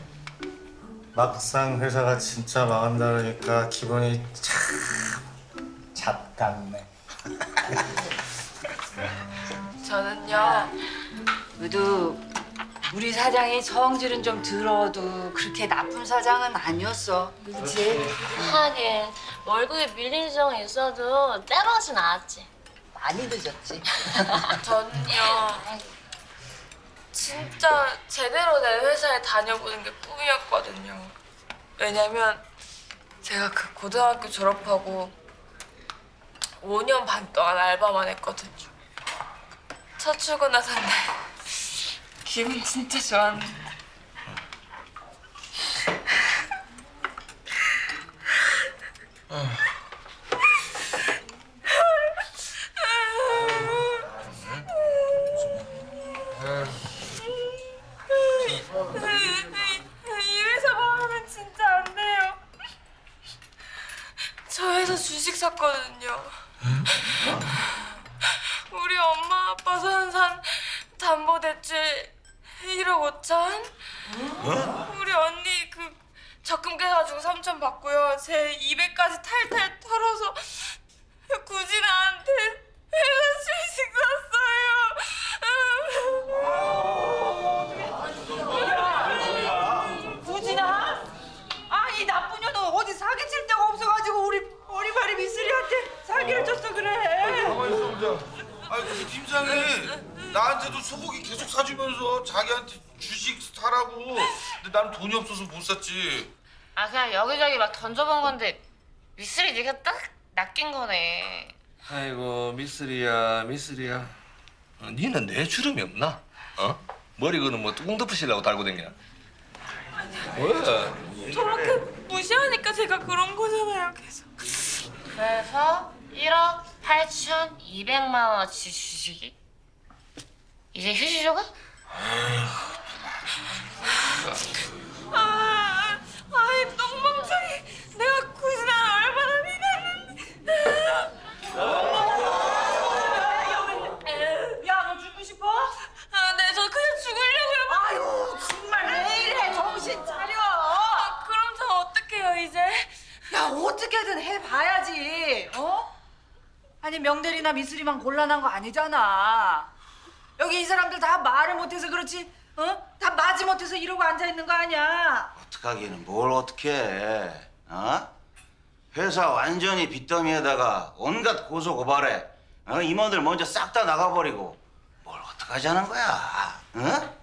막상 회사가 진짜 망한다 그러니까 기분이 참 잡같네. 저는요. 그래도 우리 사장이 성질은 좀 들어도 그렇게 나쁜 사장은 아니었어. 그렇지? 하긴 월급이 밀린 정이 있어도 때맛이 나왔지. 많이 늦었지. 저는요 진짜 제대로 내 회사에 다녀보는 게 꿈이었거든요. 왜냐면 제가 그 고등학교 졸업하고 5년 반 동안 알바만 했거든요. 첫 출근하던 날 기분 진짜 좋았는데. 이 회사 망하면 진짜 안 돼요. 저 회사 주식 샀거든요. 우리 엄마 아빠 산 담보대출 1억 5천. 우리 언니 그 적금 깨가지고 3천 받고요. 제 200까지 탈탈 털어서 굳이 나한테 회사 주식 샀어요. 구진아? 아, 이 나쁜 년은 어디 사기칠 데가 없어가지고 우리 어리바리 미쓰리한테 사기를 줬어 그래. 가만히 있어 보자. 아니 그 팀장이 나한테도 소고기 계속 사주면서 자기한테 주식 사라고. 근데 나는 돈이 없어서 못 샀지. 아 그냥 여기저기 막 던져본 건데 미쓰리 네가 딱 낚인 거네. 아이고 미쓰리야. 니는 내 주름이 없나? 어? 머리 그는 뭐 뚜껑 덮으시려고 달고 댕기나? 왜? 저렇게 무시하니까 제가 그런 거잖아요, 계속. 그래서 1억 8,200만 원어치 주식이? 이제 휴지 줘가? 아이 똥멍청이. 내가 굳이 날 얼마나 믿었는데. 야, 너 죽고 싶어? 네, 저 그냥 죽으려고요. 아유, 정말 왜 이래? 정신 차려. 그럼 저 어떡해요, 이제? 야, 어떻게든 해봐야지. 어? 아니 명대리나 미쓰리만 곤란한 거 아니잖아. 여기 이 사람들 다 말을 못해서 그렇지. 어? 다 마지 못해서 이러고 앉아 있는 거 아니야. 어떡하기는 뭘 어떡해. 어? 회사 완전히 빚더미에다가 온갖 고소 고발해. 임원들 먼저 싹 다 나가버리고 뭘 어떡하자는 거야. 어?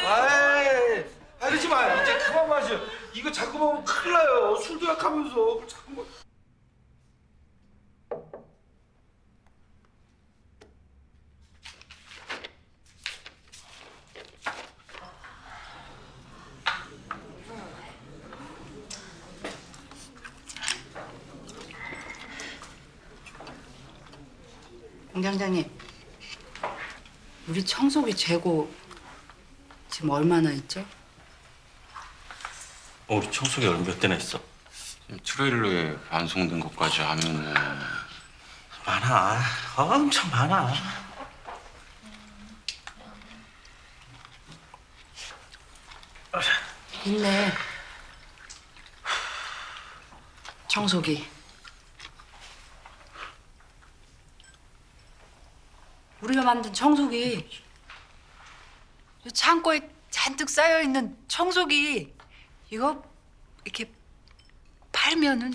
아이, 그러지 마. 이제 그만 마셔. 이거 자꾸 먹으면 큰일 나요. 술도 약하면서 자꾸 뭐. 공장장님, 우리 청소기 재고 지금 얼마나 있죠? 우리 청소기 얼마 몇 대나 있어? 트레일러에 반송된 것까지 하면은 많아. 엄청 많아. 있네. 청소기. 우리가 만든 청소기. 이 창고에 잔뜩 쌓여 있는 청소기. 이거 이렇게 팔면은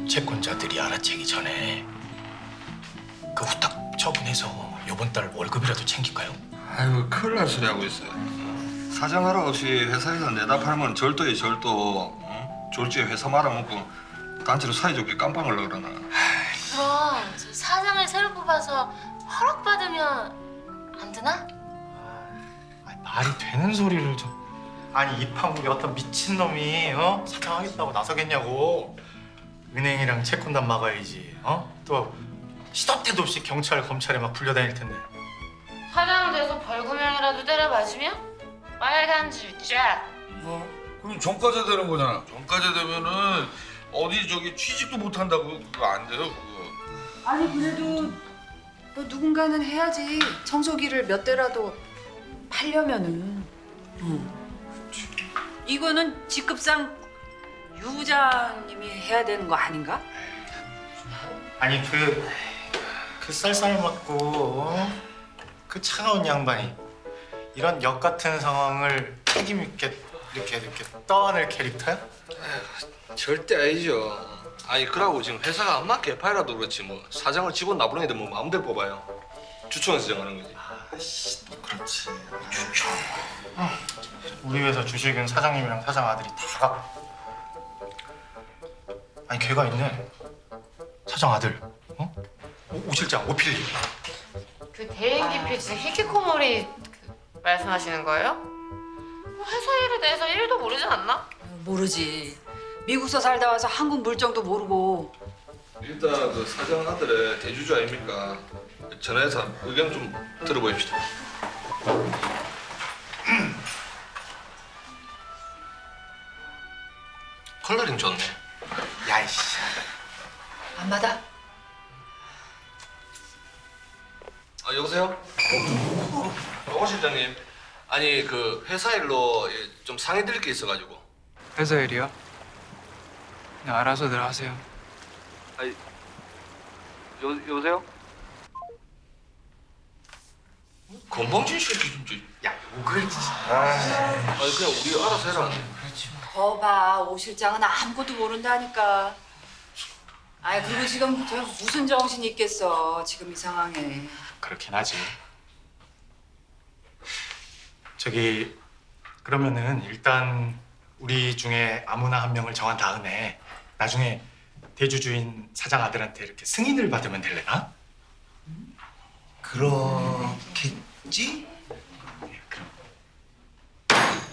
채권자들이 알아채기 전에 그 후딱 처분해서 이번 달 월급이라도 챙길까요? 아이고 큰일 날 소리 하고 있어요. 사장 하라 없이 회사에서 내다 팔면 절도에 절도. 어? 졸지에 회사 말아먹고 단체로 사이좋게 깜빵을 그러나. 그럼 저 사장을 새로 뽑아서 허락받으면 안 되나? 말이 되는 소리를 좀. 아니 이 파국에 어떤 미친놈이 사장하겠다고 나서겠냐고. 은행이랑 채권단 막아야지. 또 시도 때도 없이 경찰 검찰에 막 불려다닐 텐데. 사장 돼서 벌금형이라도 때려 맞으면 빨간줄 쫙. 그럼 전과자 되는 거잖아. 전과자 되면은 어디 저기 취직도 못 한다고. 그거 안 돼요, 그거. 아니 그래도 뭐 누군가는 해야지. 청소기를 몇 대라도 팔려면은. 이거는 직급상 유 부장님이 해야 되는 거 아닌가? 아니 그 쌀쌀 맞고 그 차가운 양반이 이런 역 같은 상황을 책임 있게 이렇게 떠안을 캐릭터야? 절대 아니죠. 아니 그러고 지금 회사가 안 맞게 개파이라도 그렇지 뭐 사장을 직원 나부는 애들 뭐 마음대로 뽑아요. 주총에서 정하는 거지. 아씨, 그렇지. 주총. 우리 회사 주식은 사장님이랑 사장 아들이 다 갖고. 아니 걔가 있네. 사장 아들. 어? 오 실장 오필리. 그 대행기 피지 히키코모리 말씀하시는 거예요? 회사 일에 대해서 1도 모르지 않나? 모르지. 미국서 살다 와서 한국 물정도 모르고. 일단 그 사장 아들의 대주주 아닙니까? 전화해서 의견 좀 들어보십시다. 컬러링 좋네. 야이씨. 안 받아? 아 여보세요? 오 실장님. 아니 그 회사 일로 좀 상의드릴 게 있어가지고. 회사 일이요? 그냥 알아서들 하세요. 아니 여보세요? 건방진 새끼 진짜. 야 욕을 진짜. 아니 그냥 우리 알아서 해라. 거봐, 오 실장은 아무것도 모른다니까. 아이 그리고 지금 저 무슨 정신이 있겠어 지금 이 상황에. 그렇긴 하지. 저기 그러면은 일단 우리 중에 아무나 한 명을 정한 다음에 나중에 대주주인 사장 아들한테 이렇게 승인을 받으면 될래나? 그렇겠지?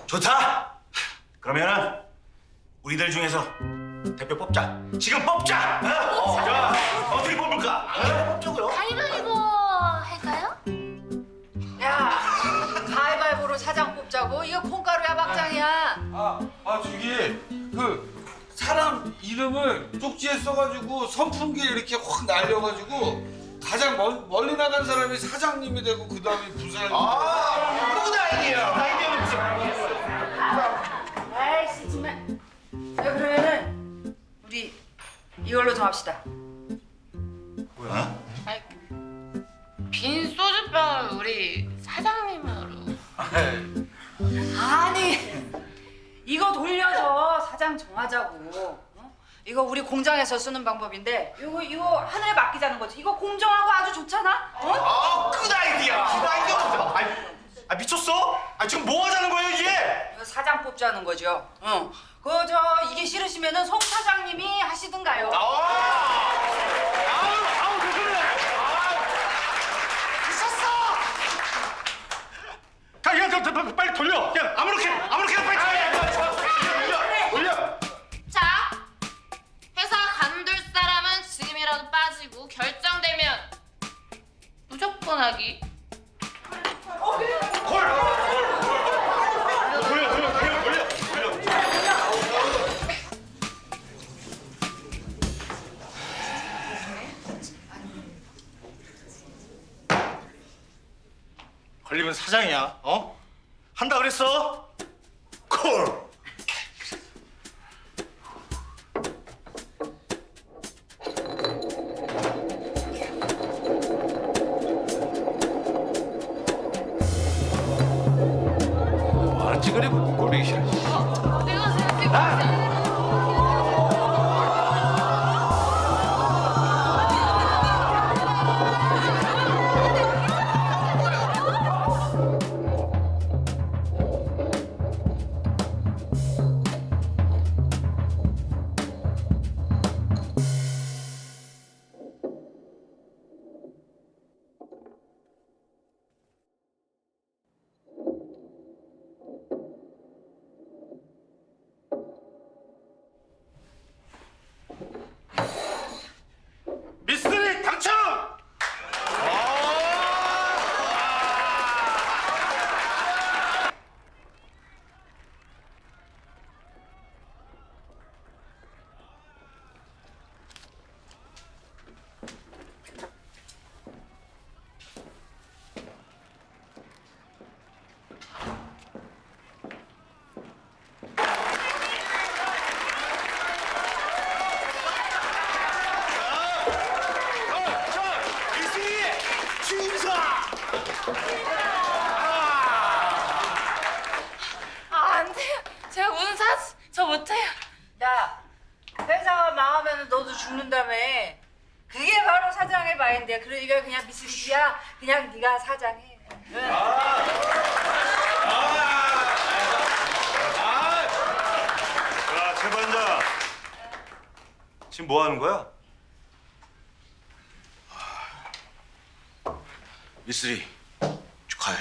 좋다. 그러면은 우리들 중에서 대표 뽑자. 지금 뽑자. 자, 어떻게 뽑을까? 뽑자고요. 가위바위보 할까요? 야, 가위바위보로 사장 뽑자고? 이거 콩가루야 박장이야. 저기 그 사람 이름을 쪽지에 써가지고 선풍기에 이렇게 확 날려가지고 가장 멀리 나간 사람이 사장님이 되고 그 다음에 부사장이 되고. good idea. 아이디어는 무슨 아이씨 정말. 자 그러면은 우리 이걸로 정합시다. 뭐야? 빈 소주병을 우리 사장님으로. 아니 이거 돌려서 사장 정하자고. 어? 이거 우리 공장에서 쓰는 방법인데 이거 하늘에 맡기자는 거지. 이거 공정하고 아주 좋잖아. 어? good idea. good idea. 아 미쳤어? 아 지금 뭐 하자는 거예요 이게? 이거 사장 뽑자는 거죠. 어. 이게 싫으시면은 송 사장님이 하시든가요. 야, 빨리 돌려. 야, 아무렇게나 빨리 돌려. 자, 회사 관둘 사람은 지금이라도 빠지고 결정되면 무조건 하기. 걸리면 사장이야. 어? 한다 그랬어? 콜. 뭐하는지 그래 꼴보기 싫어. 사장인데 그러니까 그냥 미쓰리야 그냥 네가 사장해. 야, 최 반장. 지금 뭐 하는 거야? 미쓰리 축하해.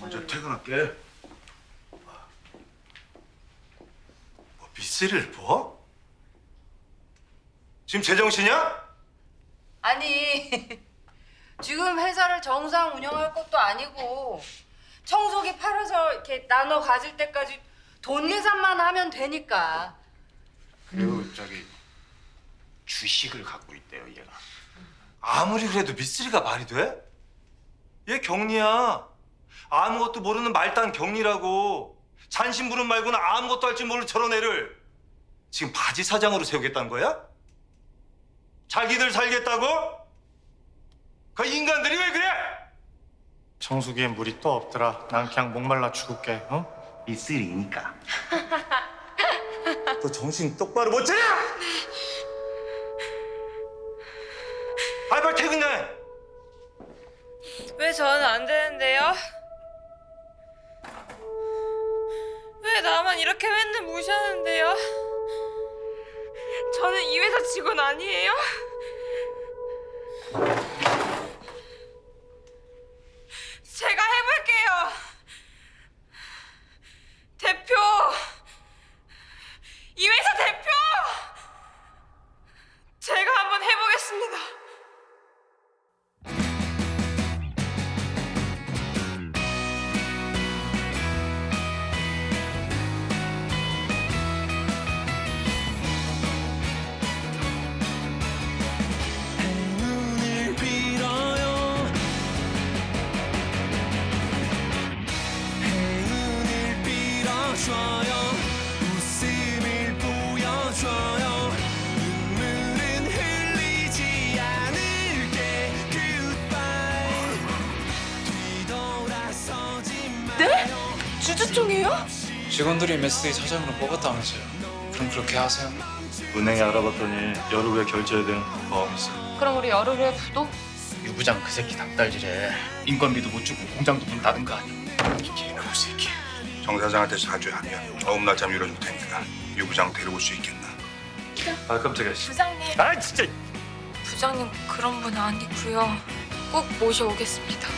먼저 퇴근할게. 뭐 미쓰리를 뭐? 지금 제정신이야? 아니 지금 회사를 정상 운영할 것도 아니고 청소기 팔아서 이렇게 나눠 가질 때까지 돈 계산만 하면 되니까. 그리고 저기 주식을 갖고 있대요, 얘가. 아무리 그래도 미쓰리가 말이 돼? 얘 경리야. 아무것도 모르는 말단 경리라고. 잔심부름 말고는 아무것도 할 줄 모르는 저런 애를 지금 바지 사장으로 세우겠다는 거야? 자기들 살겠다고? 그 인간들이 왜 그래? 청소기엔 물이 또 없더라. 난 그냥 목말라 죽을게. 어? 미쓰리니까. 너 정신 똑바로 못 차려? 아, 빨리 퇴근해. 왜 저는 안 되는데요? 왜 나만 이렇게 맨날 무시하는데요? 저는 이 회사 직원 아니에요? 제가 해볼게요. 대표! 이 회사 대표! 제가 한번 해보겠습니다. 눈을 빌어요. 행운을 빌어줘요. 웃음을 보여줘요. 눈물은 흘리지 않을게. Goodbye. 뒤돌아서지 마요. 네? 주주총회요? 직원들이 메스의 사장으로 뽑았다면서요. 그럼 그렇게 하세요. 은행에 알아봤더니 열흘 후에 결제해야 되는 보험이 있어. 그럼 우리 열흘 후에 부도? 유 부장 그 새끼 닭달질해. 인건비도 못 주고 공장도 문 닫은 거 아니야. 이놈의 새끼. 정 사장한테 사죄하면 저음 날짜 밀어줄 테니까 유 부장 데려올 수 있겠나? 아 깜짝이야. 부장님. 아 진짜. 부장님 그런 분 아니고요. 꼭 모셔오겠습니다.